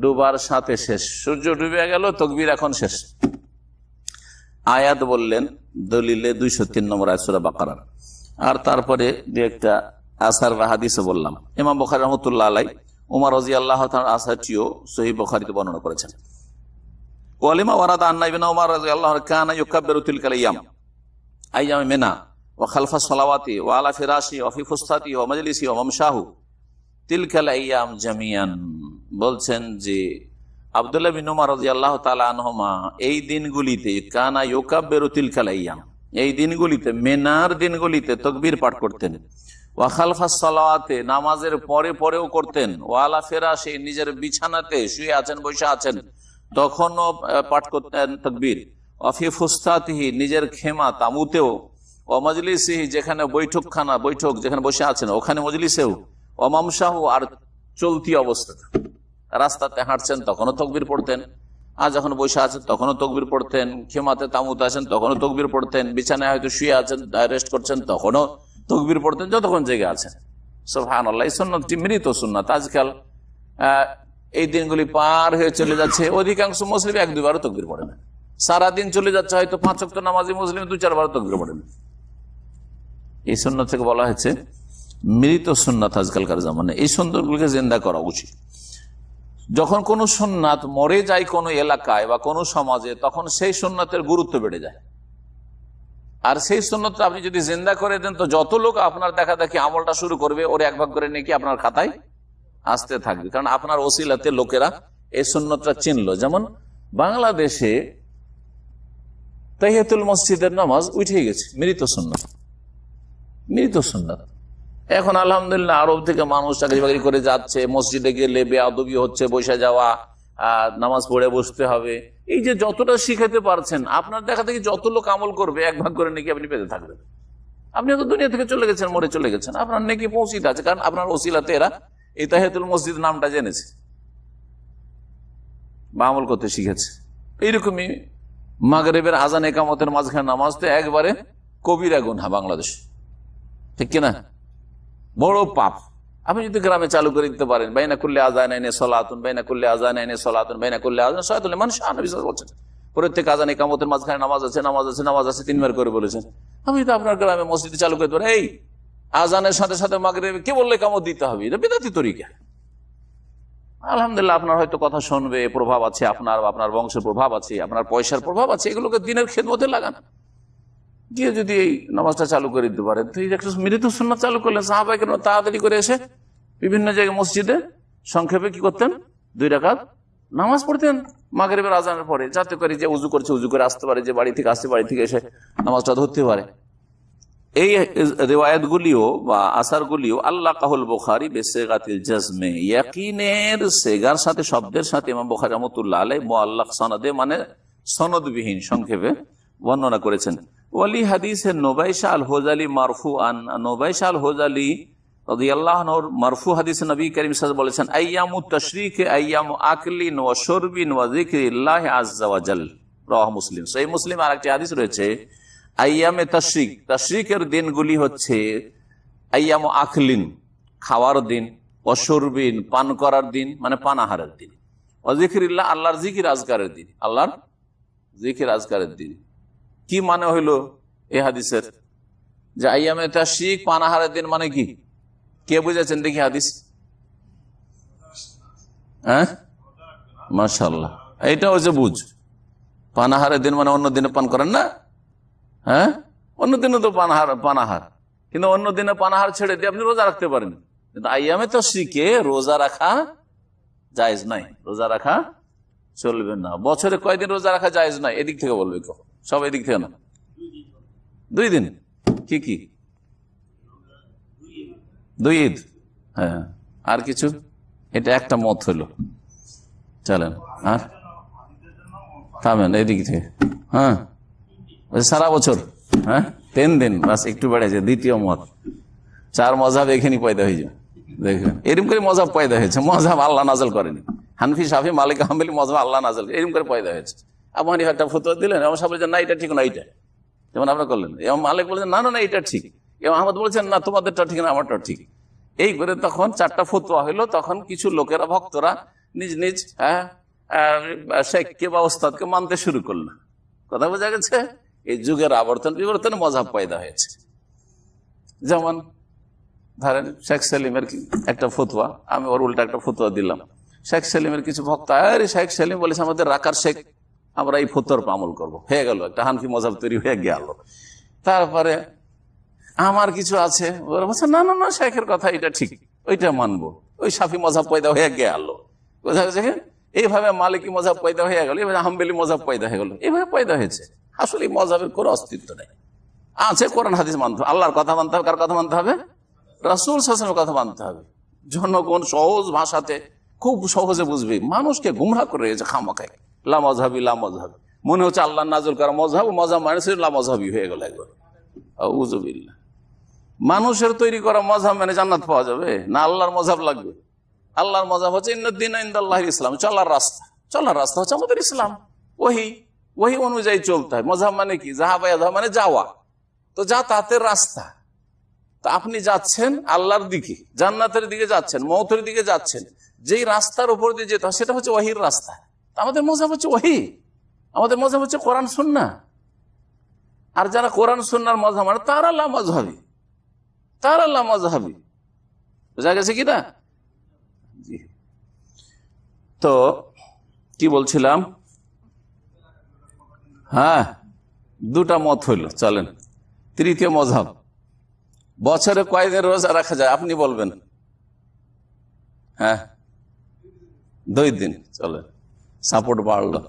ডুবার সাথে শেষ। সূর্য ডুবে গেল, তকবীর এখন শেষ। আয়াত বললেন দলিলে 203 নম্বর আয়াত সূরা বাকারার। আর তারপরে দু একটা আসার বা হাদিসে বললাম। ইমাম বুখারী রাহমাতুল্লাহ আলাইহি উমর রাদিয়াল্লাহু তাআলা আসারটিও সহিহ বুখারীতে বর্ণনা করেছেন। ওয়ালিমা ওয়ারাদা আন্না ইবনে উমর রাদিয়াল্লাহু আনহু কানা ইউকাব্বিরু তিলকাল আইয়াম আইয়াম মিনা ওয়া খালফা সালাওয়াতি ওয়া আলা ফিরাশি ওয়া ফি ফুসতাতি ওয়া মাজলিসি ওয়া মামশাহু তিলকাল আইয়াম জামিয়ান। বলছেন যে আব্দুল্লাহ বিন উমর রাদিয়াল্লাহু তাআলা আনহুমা এই দিনগুলিতে কানা ইউকাব্বিরু তিলকাল আইয়াম, এই দিনগুলিতে মিনার দিনগুলিতে তাকবীর পাঠ করতেন। ওয়া খালফাস সালাওয়াতে নামাজের পরে পরেও করতেন। ওয়া আলা ফিরাশি নিজের বিছানাতে শুয়ে আছেন বসে আছেন তখনও পাঠ করতেন তাকবীর। ওয়া ফি ফুসতাতিহি নিজের খেমা তামুতেও। ওয়া মাজলিসিহি যেখানে বৈঠক যেখানে বসে আছেন ওখানে মজলিসেও। ওয়া মামশাহু আর চলতি অবস্থাতে রাস্তাতে হাঁটছেন তখনও তাকবীর পড়তেন, আর যখন বসে আছেন তখনও তাকবীর পড়তেন, খেমাতে তামুতে আছেন তখনও তাকবীর পড়তেন, বিছানায় হয়তো শুয়ে আছেন রেস্ট করছেন তখনও তাকবীর পড়তেন, যতক্ষণ জেগে আছেন। সুবহানাল্লাহ, এই সুন্নতটি মৃত সুন্নাত। আজকাল এই দিনগুলি পার হয়ে চলে যাচ্ছে, অধিকাংশ মুসলিম 1-2 বারও তাকবীর পড়ে না। সারাদিন চলে যাচ্ছে, হয়তো 5 ওয়াক্ত নামাজি মুসলিম 2-4 বার তাকবীর পড়ে না। এই সুন্নাত থেকে বলা হয়েছে মৃত সুন্নাত আজকালকার জামানে। এই সুন্নাতগুলোকে জিন্দা করা উচিত। যখন কোন সুন্নাত মরে যায় কোনো এলাকায় বা কোনো সমাজে, তখন সেই সুন্নাতের গুরুত্ব বেড়ে যায়। আর সেই সুন্নাতটা আপনি যদি জিন্দা করে দেন, তো যত লোক আপনার দেখা দেখি আমলটা শুরু করবে, ওর 1 ভাগ করে নিয়ে কি আপনার খাতায় আসতে থাকবে, কারণ আপনার ওসিলাতে লোকেরা এই সুন্নতটা চিনলো। যেমন বাংলাদেশে তাহিয়াতুল মসজিদের নামাজ উঠে গেছে, মৃত সুন্নাত। এখন আলহামদুলিল্লাহ আরব থেকে মানুষ চাকরি বাকরি করে যাচ্ছে, মসজিদে গেলে বেয়াদবি হচ্ছে, বসে যাওয়া, নামাজ পড়ে বসতে হবে। এই যে যতটা শিখাতে পারছেন, আপনার দেখা দেখি যত লোক আমল করবে 1 ভাগ করে নাকি আপনি পেতে থাকবেন। আপনি তো দুনিয়া থেকে চলে গেছেন, মরে চলে গেছেন, আপনার নাকি পৌঁছিতে আছে, কারণ আপনার ওসিলাতে এরা এই তাহিয়াতুল মসজিদ নামটা জেনেছে বা আমল করতে শিখেছে। এইরকমই মাগরিবের আজান একামতের মাঝখানে নামাজ তো একবারে কবিরা গুনাহ বাংলাদেশ, ঠিক কিনা? বড় পাপ। আপনি যদি গ্রামে চালু করে দিতে পারেন, বাইনা কুল্লি আযানাইনি সালাতুন, বাইনা কুল্লি আযানাইনি সালাতুন, বাইনা কুল্লি আযান সালাতুন লিমান শাআ, নবী সাল্লাল্লাহু আলাইহি ওয়াসাল্লাম প্রত্যেক আজান একামতের মাঝখানে নামাজ আছে 3 বার করে বলেছেন। আমি তো আপনার গ্রামে মসজিদে চালু করে দেবেন, এই আজানের সাথে সাথে মাগরিবে কে বললে একামত দিতে হবে, এটা বিদআতি তরিকা। আলহামদুলিল্লাহ আপনার হয়তো কথা শুনবে, প্রভাব আছে, আপনার বংশের প্রভাব আছে, আপনার পয়সার প্রভাব আছে, এগুলোকে দিনের খেদমতে লাগান। গিয়ে যদি এই নামাজটা চালু করে দিতে পারেন, তো এই একটা মৃত সুন্নাত চালু করলেন। সাহাবায়ে কেরাম তাড়াতাড়ি করে এসে বিভিন্ন জায়গায় মসজিদে সংক্ষেপে কি করতেন, 2 রাকাত নামাজ পড়তেন মাগরিবের আজানের পরে, যাতে করে যে উজু করছে উজু করে আসতে পারে, যে বাড়ি থেকে আসতে বাড়ি থেকে এসে নামাজটা ধরতে পারে। এই রিওয়ায়াতগুলিও বা আসারগুলিও আল্লাহ কাহুল বুখারী বিসিগাতিল জাজমে, ইয়াকিনের সেগার সাথে, শব্দের সাথে ইমাম বুখারী রাহমাতুল্লাহ আলাইহি মুআল্লাক সনদে মানে সনদবিহীন সংক্ষেপে বর্ণনা করেছেন। ওয়ালি হাদিসে নুবাইশা আল হুযালি মারফুআন, নুবাইশা আল হুযালি রাদিয়াল্লাহু আনহু মারফু হাদিসে নবী করিম সাল্লাল্লাহু আলাইহি ওয়াসাল্লাম বলেছেন, আইয়ামুত তাশরিক আইয়ামু আকলিন ওয়া শুরবিন ওয়া যিকরিল্লাহি আযজা ওয়া জাল, রাওয়াহ মুসলিম। সহিহ মুসলিম আরেকটি হাদিস রয়েছে, আইয়ামে তাশরিক, তাশরিকের দিনগুলি হচ্ছে আইয়ামু আকলিন খাওয়ার দিন, ওয়া শুরবিন পান করার দিন মানে পানাহারের দিন, ওয়া যিকরিল্লাহ আল্লাহর জিকির আজকারের দিন, আল্লাহর জিকির আজকারের দিন। কি মানে হইল এই হাদিসের, যে আইয়ামে তাশরিক পানাহারের দিন মানে কি, কে বুঝেছেন দেখি হাদিস? হ্যাঁ, মাশাআল্লাহ, এইটা হচ্ছে বুঝ। পানাহারের দিন মানে অন্য দিনে পান করেন না, হ্যাঁ, অন্য দিনে তো পানাহার, কিন্তু অন্য দিনে পানাহার ছেড়ে দিয়ে আপনি রোজা রাখতে পারেন, কিন্তু আইয়ামে তাশরিকে রোজা রাখা জায়েজ নাই, রোজা রাখা চলবে না। বছরে কয়দিন রোজা রাখা জায়েজ নাই, এদিক থেকে বলবে সব, এদিক থেকে না, 2 দিন। কি কি? 2 ঈদ, হ্যাঁ। আর কিছু? এটা একটা মত হলো, চলেন আর থামেন এদিক থেকে। হ্যাঁ, সারা বছর, হ্যাঁ 3 দিন বাস, একটু বেড়েছে, দ্বিতীয় মত। 4 মজাব এখানে পয়দা হয়ে যায়। দেখবেন এরকম করে মজাব পয়দা হয়েছে। মজাব আল্লাহ নাজল করেনি। হানফি, শাফি, মালিক, হাম্বলি মজাব আল্লাহ নাজল, এরকম করে পয়দা হয়েছে। আবু হানিফা একটা ফতোয়া দিলেন, এমাম সাহেব বলছেন না এটা ঠিক না, এইটা যেমন আপনারা করলেন। এমাম মালিক বলছেন না না না এটা ঠিক, এমাম আহমদ বলছেন না তোমাদেরটা ঠিক না আমারটা ঠিক। এই করে তখন চারটা ফতোয়া হইলো। তখন কিছু লোকেরা, ভক্তরা নিজ নিজ শেখকে বা ওস্তাদকে মানতে শুরু করলো। কথা বোঝা গেছে? এই যুগের আবর্তন বিবর্তনে মজাব পয়দা হয়েছে। যেমন ধরেন শেখ সেলিমের একটা ফতোয়া, আমি ওর উল্টা একটা ফতোয়া দিলাম। শেখ সেলিমের কিছু ভক্ত, আরে শেখ সেলিম বলেছে আমাদের রাকার শেখ, আমরা এই ফতোয়ার আমল করবো। হয়ে গেল একটা হানফি মজাব তৈরি হয়ে গেল। তারপরে আমার কিছু আছে, ওরা বলছে না না না শেখের কথা এটা ঠিক, ওইটা মানবো, ওই শাফি মজাব পয়দা হয়ে গেল। বোঝা গেছে? এইভাবে মালিকি মজাব পয়দা হয়ে গেল, এইভাবে হাম্বেলি মজাব পয়দা হয়ে গেল, এইভাবে পয়দা হয়েছে। আসলে এই মজাবের কোনো অস্তিত্ব নেই। আছে কোরআন হাদিস মানতে হবে, আল্লাহর কথা মানতে হবে। কার কথা মানতে হবে? রাসূল সাল্লাল্লাহু আলাইহি ওয়াসাল্লামের কথা মানতে হবে। জনগণ সহজ ভাষাতে খুব সহজে বুঝবে। মানুষকে গুমরাহ করে রেখেছে খামাখায়, লা মযহাবি লা মযহাবি, মনে হচ্ছে আল্লাহ নাযিল করা মযহাব, মযহাব মানে লা মযহাবি হয়ে গেল একবার। আউযু বিল্লাহ। মানুষের তৈরি করা মযহাব মানে জান্নাত পাওয়া যাবে না? আল্লাহর মযহাব লাগবে। আল্লাহর মযহাব হচ্ছে ইন্নাদ-দীনা ইনদাল্লাহিল ইসলাম, চলার রাস্তা। চলার রাস্তা হচ্ছে আমাদের ইসলাম। ওহী অনুযায়ী চলতে হয়। মযহাব মানে কি? যাহাবা ইয়াযহাব মানে যাওয়া, তো যাতায়াতের রাস্তা। তা আপনি যাচ্ছেন আল্লাহর দিকে, জান্নাতের দিকে যাচ্ছেন, মওতের দিকে যাচ্ছেন, যেই রাস্তার উপর দিয়ে যেতে হয় সেটা হচ্ছে ওহীর রাস্তা। আমাদের মযহাব হচ্ছে ওহী, আমাদের মযহাব হচ্ছে কোরআন সুন্নাহ। আর যারা কোরআন সুন্নাহর মযহাব মানে তারা লা মযহাবি, তারা লা মযহাবি। বুঝা গেছে কি না? তো কি বলছিলাম? হ্যাঁ, দুটা মত হইল, চলেন। তৃতীয় মযহাব, বছরে কয়দিন রোজা রাখা যায় আপনি বলবেন? হ্যাঁ, 2 দিন। চলে, সাপোর্ট বাড়লো।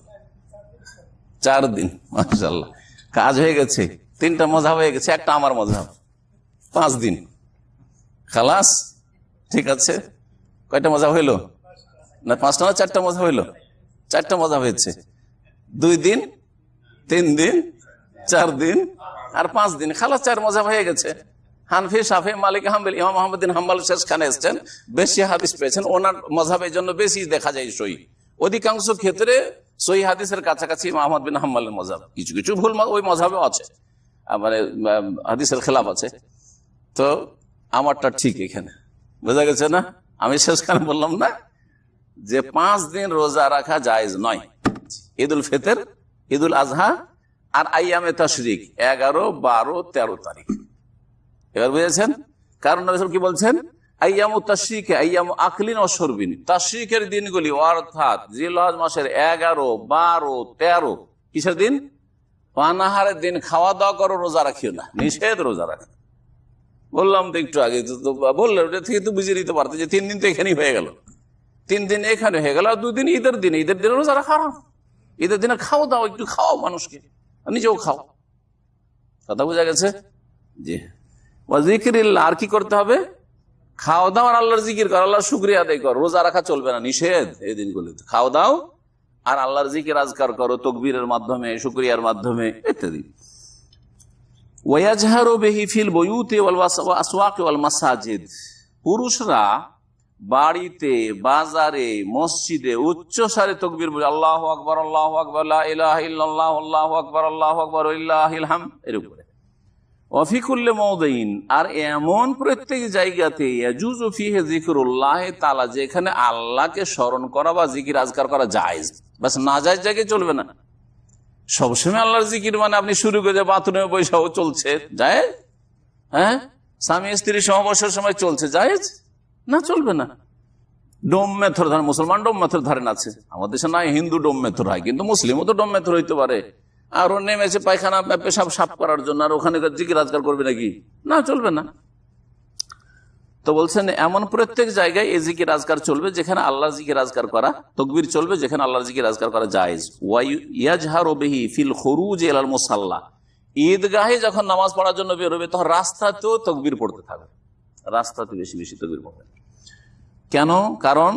4 দিন, মাশাআল্লাহ, কাজ হয়ে গেছে। 3টা মযহাব হয়ে গেছে, একটা আমার মযহাব। 5 দিন খালাস। ঠিক আছে, কয়টা মযহাব হইল? না 5টা না 4টা মযহাব হইল? 4টা মযহাব হয়েছে। 2 দিন, 3 দিন, 4 দিন আর 5 দিন, খালাস 4 মযহাব হয়ে গেছে। হানফি, শাফি, মালিক, হাম্বলি। ইমাম আহমদ বিন হাম্বল শেষখানে এসেছেন, বেশি হাদিস পেয়েছেন, ওনার মযহাবের জন্য বেশি দেখা যায় সহি। অধিকাংশ ক্ষেত্রে সহি হাদিসের কাছাকাছি ইমাম আহমদ বিন হাম্বলের মযহাব। কিছু কিছু ভুল ওই মযহাবেও আছে, মানে হাদিসের খেলাফ আছে। তো আমারটা ঠিক এখানে, বোঝা গেছে না? আমি শেষখানে বললাম না যে 5 দিন রোজা রাখা জায়েজ নয়। ঈদুল ফিতর, ঈদুল আজহা আর আইয়ামে তাশরিক 11, 12, 13 তারিখ। এবার বুঝেছেন? কারণ নবী কি বলছেন? আইয়ামু তাশরিক আইয়ামু আকলিন ওয়া শুরবিন। তাশরিকের দিনগুলি অর্থাৎ জিলহজ মাসের 11, 12, 13 কিসের দিন? পানাহারের দিন। খাওয়া দাওয়া করো, রোজা রাখিও না, নিষেধ রোজা রাখা। বললাম তো একটু আগে, বললে ওটা থেকে তো বুঝিয়ে দিতে পারতো যে 3 দিন তো এখানেই হয়ে গেল, 3 দিন এখানে হয়ে গেল, আর 2 দিন ঈদের দিনে। ঈদের দিনে রোজা রাখা হারাম। ঈদের দিনে খাও দাও, একটু খাও মানুষকে, নিজেও খাও। কথা বোঝা গেছে? জি। জিকিরিল্লাহ, আর কি করতে হবে? খাও দাও আর আল্লাহর জিকির কর, আল্লাহর শুকরিয়া আদায় কর। রোজা রাখা চলবে না, নিষেধ এই দিনগুলিতে। খাও দাও আর আল্লাহর জিকির আজকার করো, তাকবীরের মাধ্যমে, শুকরিয়ার মাধ্যমে ইত্যাদি। ওয়াজহারু বিহি ফিল বুয়ুতি ওয়াল আসওয়াক ওয়াল মাসাজিদ। পুরুষরা বাড়িতে, বাজারে, মসজিদে উচ্চস্বরে তাকবীর বলে, আল্লাহু আকবার, আল্লাহু আকবার, লা ইলাহা ইল্লাল্লাহ, আল্লাহু আকবার, আল্লাহু আকবার, ওয়ালিল্লাহিল হামদ, এরকম করে। ওয়াফি কুল্লি মাওদিন, আর এমন প্রত্যেক জায়গাতে ইয়াজুজু ফিহি যিকরুল্লাহ তাআলা, যেখানে আল্লাহকে স্মরণ করা বা জিকির আজকার করা জায়েজ। বাস নাজায়েজ জায়গায় চলবে না। সবসময় আল্লাহর জিকির মানে আপনি শুরু করে বাথরুমে বৈশাও চলছে, জায়েজ? হ্যাঁ, স্বামী স্ত্রী সহবাসের সময় চলছে, জায়েজ না? চলবে না। ডোম মেথর ধরেন, মুসলমান ডোম মেথর ধরেন আছে আমাদের দেশে, না হিন্দু ডোম মেথর হয়, কিন্তু মুসলিমও তো ডোম মেথর হইতে পারে। আর ও নেমেছে পায়খানা পেশাব সাফ করার জন্য, আর ওখানে জিকির আজকার করবে নাকি? না, চলবে না। তো বলছেন এমন প্রত্যেক জায়গায় এই জিকির আজকার চলবে যেখানে আল্লাহর জিকির আজকার করা, তাকবীর চলবে যেখানে আল্লাহর জিকির আজকার করা জায়েজ। ওয়া ইয়াজহারু বিহি ফিল খুরুজ ইলাল মুসাল্লা। ঈদগাহে যখন নামাজ পড়ার জন্য বের হবে তখন রাস্তাতেও তাকবীর পড়তে থাকবে, রাস্তাতে বেশি বেশি তাকবীর পড়বে। কেন? কারণ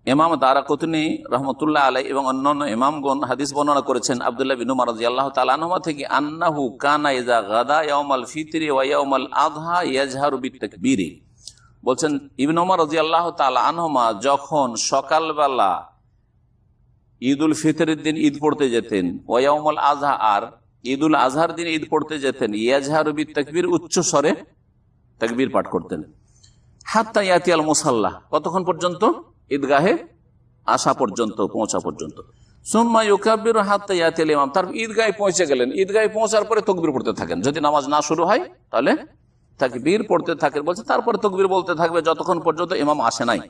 ইমাম দারাকুতনি রাহমাতুল্লাহ আলাইহি এবং অন্যান্য ইমামগণ হাদিস বর্ণনা করেছেন আব্দুল্লাহ বিন উমর রাদিয়াল্লাহু তাআলা আনহুমা থেকে, আন্নাহু কানা ইযা গাদা ইয়াউমাল ফিতরি ওয়া ইয়াউমাল আযহা ইয়াজহারু বিত তাকবীরি। বলছেন ইবনে ওমর রাদিয়াল্লাহু তাআলা আনহুমা যখন সকালবেলা ঈদুল ফিতরের দিন ঈদ পড়তে যেতেন, ওয়াউমুল আযহা আর ঈদুল আজহার দিন ঈদ পড়তে যেতেন, ইয়াজহারু বিত-তাকবীর উচ্চ স্বরে তাকবীর পাঠ করতেন, হাত্তা ইয়াতিয়াল মুসাল্লাহ কতক্ষণ পর্যন্ত? ঈদগাহে আসা পর্যন্ত, পৌঁছা পর্যন্ত। সুম্মা ইউকাব্বিরু হাত্তা ইয়াতিয়াল ইমাম, তারপর ঈদগাহে পৌঁছে গেলেন, ঈদগাহে পৌঁছার পরে তাকবীর পড়তে থাকেন। যদি নামাজ না শুরু হয় তাহলে তাকবীর পড়তে থাকেন, বলছে তারপরে তাকবীর বলতে থাকবে যতক্ষণ পর্যন্ত ইমাম আসে নাই।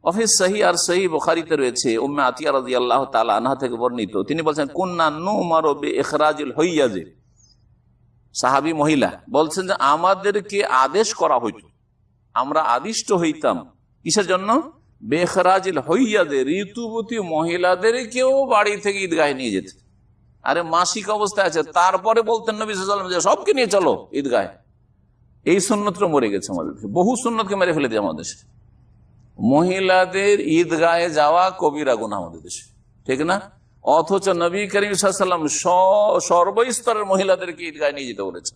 অফিস সহি আর সহি বুখারীতে রয়েছে উম্মে আতিয়া রাদিয়াল্লাহু তাআলা আনহা থেকে বর্ণিত, তিনি বলছেন কুন্না নুমারু বিইখরাজিল হুইয়াজি, সাহাবী মহিলা বলছেন যে আমাদেরকে আদেশ করা হইত, আমরা আদিষ্ট হইতাম কিসের জন্য? বেখরাজিল হুইয়াজি, ঋতুবতী মহিলাদেরকেও বাড়ি থেকে ঈদগাহে নিয়ে যেতে। আরে মাসিক অবস্থায় আছে, তারপরে বলতেন নবী সাল্লাল্লাহু আলাইহি ওয়াসাল্লাম যে সবকে নিয়ে চলো ঈদগাহে। এই সুন্নতটা মরে গেছে আমাদের, বহু সুন্নতকে মেরে ফেলে দিয়ে আমাদের দেশে। মহিলাদের ঈদগাহে যাওয়া কবিরা গুনাহ আমাদের দেশে, ঠিক না? অথচ নবী করিম সাল্লাল্লাহু আলাইহি ওয়াসাল্লাম সর্বস্তরের মহিলাদেরকে ঈদগাহে নিয়ে যেতে বলেছে,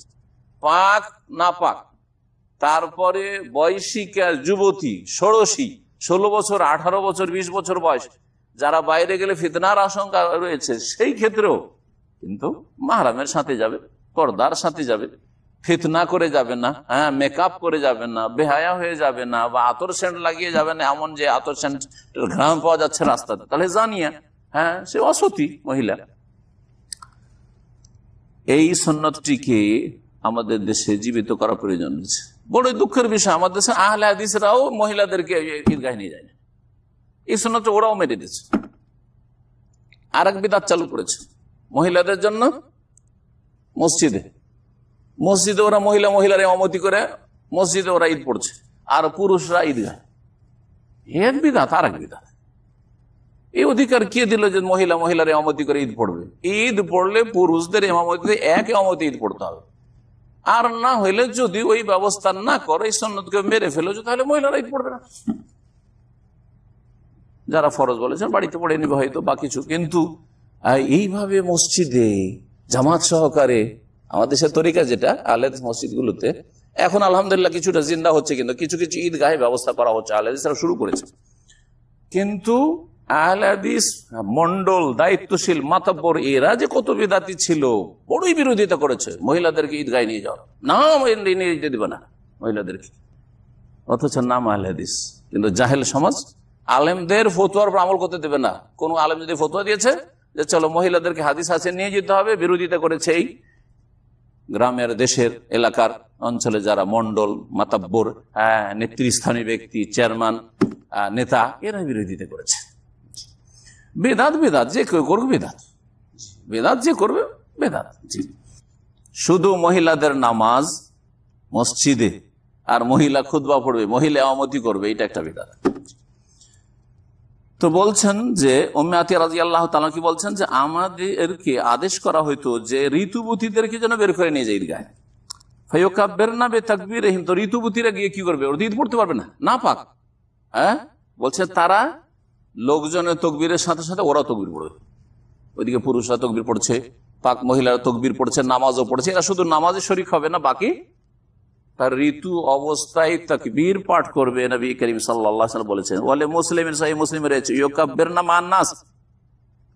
পাক না পাক। তারপরে বয়সিক আর যুবতী, ষোড়শী, 16 বছর, 18 বছর, 20 বছর বয়স, যারা বাইরে গেলে ফিতনার আশঙ্কা রয়েছে, সেই ক্ষেত্রেও কিন্তু মাহরামের সাথে যাবে, পর্দার সাথে যাবে, ফিতনা করে যাবে না, হ্যাঁ, মেকআপ করে যাবে না, বেহায়া হয়ে যাবে না, বা আতর সেন্ট লাগিয়ে যাবে না, এমন যে আতর সেন্ট ঘ্রাণ পাওয়া যাচ্ছে রাস্তাতে, তাহলে জানিয়া, হ্যাঁ, সে অসতী মহিলা। এই সুন্নতটিকে আমাদের দেশে জীবিত করা প্রয়োজন রয়েছে। বড় দুঃখের বিষয়, আমাদের দেশে আহলে হাদিসরাও মহিলাদেরকে ঈদগাহে নিয়ে যায় না। এই সুন্নতটা ওরাও মেরে দিয়েছে, আর এক বিদআত চালু করেছে মহিলাদের জন্য। মসজিদে ওরা মহিলার ইমামতি করে, মসজিদে ওরা ঈদ পড়ছে, আর পুরুষরা ঈদগাহে। এক বিদআত আর এক বিদআত। এই অধিকার কে দিল যে মহিলার ইমামতি করে ঈদ পড়বে? ঈদ পড়লে পুরুষদের ইমামতিতে এক ইমামতি ঈদ পড়তে হবে, আর না হইলে যদি ওই ব্যবস্থা না করে, এই সুন্নতকে মেরে ফেলো, তাহলে মহিলারা ঈদ পড়বে না। যারা ফরজ বলেছেন বাড়িতে পড়ে নিবে হয়তো বা কিছু, কিন্তু এইভাবে মসজিদে জামাত সহকারে আমাদের দেশের তরিকা যেটা আহলে হাদিস মসজিদগুলোতে এখন আলহামদুলিল্লাহ কিছুটা জিন্দা হচ্ছে, কিন্তু কিছু কিছু ঈদগাহে ব্যবস্থা করা হচ্ছে, আহলে হাদিসরা শুরু করেছে। কিন্তু আহলে হাদিস মন্ডল, দায়িত্বশীল মাতাব্বর এরা যে কত বিদাতি ছিল, বড়ই বিরোধিতা করেছে মহিলাদেরকে ঈদগাহে নিয়ে যাওয়া, না নিয়ে যেতে দিবে না মহিলাদেরকে, অথচ নাম আহলে হাদিস। কিন্তু জাহেল সমাজ আলেমদের ফতোয়ার উপর আমল করতে দেবে না। কোন আলেম যদি ফতোয়া দিয়েছে যে চলো মহিলাদেরকে হাদিস আছে নিয়ে যেতে হবে, বিরোধিতা করেছে এই গ্রামের, দেশের, এলাকার, অঞ্চলে যারা মন্ডল, মাতাব্বর, নেতৃস্থানীয় ব্যক্তি, চেয়ারম্যান, নেতা, এরা বিরোধিতা করেছে। বেদাত যে কেউ করবে, বেদাত যে করবে বেদাত। শুধু মহিলাদের নামাজ মসজিদে আর মহিলা খুতবা পড়বে, মহিলা ইমামতি করবে, এটা একটা বেদাত। তো বলছেন যে উম্মে আতিয়া রাদিয়াল্লাহু তাআলা কি বলছেন যে আমাদেরকে আদেশ করা হইতো যে ঋতুবতীদেরকে যেন বের করে নিয়ে যায় ঈদগাহে। ফায়ুকাব্বিরনা বিতাকবীরিহিম, তো ঋতুবতীরা গিয়ে কি করবে? ওরা ঈদ পড়তে পারবে না, না পাক। হ্যাঁ, বলছে তারা লোকজনের তকবীরের সাথে সাথে ওরাও তকবীর পড়বে। ওইদিকে পুরুষরা তকবীর পড়ছে, পাক মহিলারা তকবীর পড়ছে, নামাজও পড়ছে। এরা শুধু নামাজে শরীক হবে না, বাকি তার ঋতু অবস্থায় তাকবীর পাঠ করবে। নবী করিম সাল্লাল্লাহু আলাইহি ওয়াসাল্লাম বলেছেন, ওয়ালে মুসলিমের সহিহ মুসলিমে রয়েছে, ইউকাব্বিরনা মান নাস,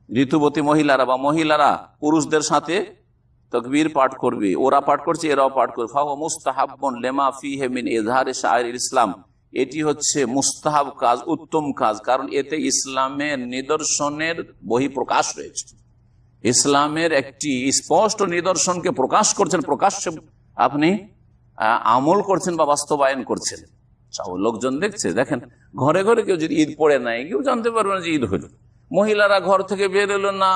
ঋতুবতী মহিলারা বা মহিলারা পুরুষদের সাথে তাকবীর পাঠ করবে, ওরা পাঠ করছে এরাও পাঠ করবে। ফাহুয়া মুস্তাহাব্বুন লিমা ফিহি মিন ইজহারি শাআইরিল ইসলাম, এটি হচ্ছে মুস্তাহাব কাজ, উত্তম কাজ, কারণ এতে ইসলামের নিদর্শনের বহিঃপ্রকাশ রয়েছে। ইসলামের একটি স্পষ্ট নিদর্শনকে প্রকাশ করছেন, প্রকাশ্যে আপনি আমল করছেন বা বাস্তবায়ন করছেন। লোকজন দেখছে, দেখেন ঘরে ঘরে কেউ যদি ঈদ পড়ে নাই, কেউ জানতে পারবে না যে ঈদ হইল। মহিলারা ঘর থেকে বের হলো না,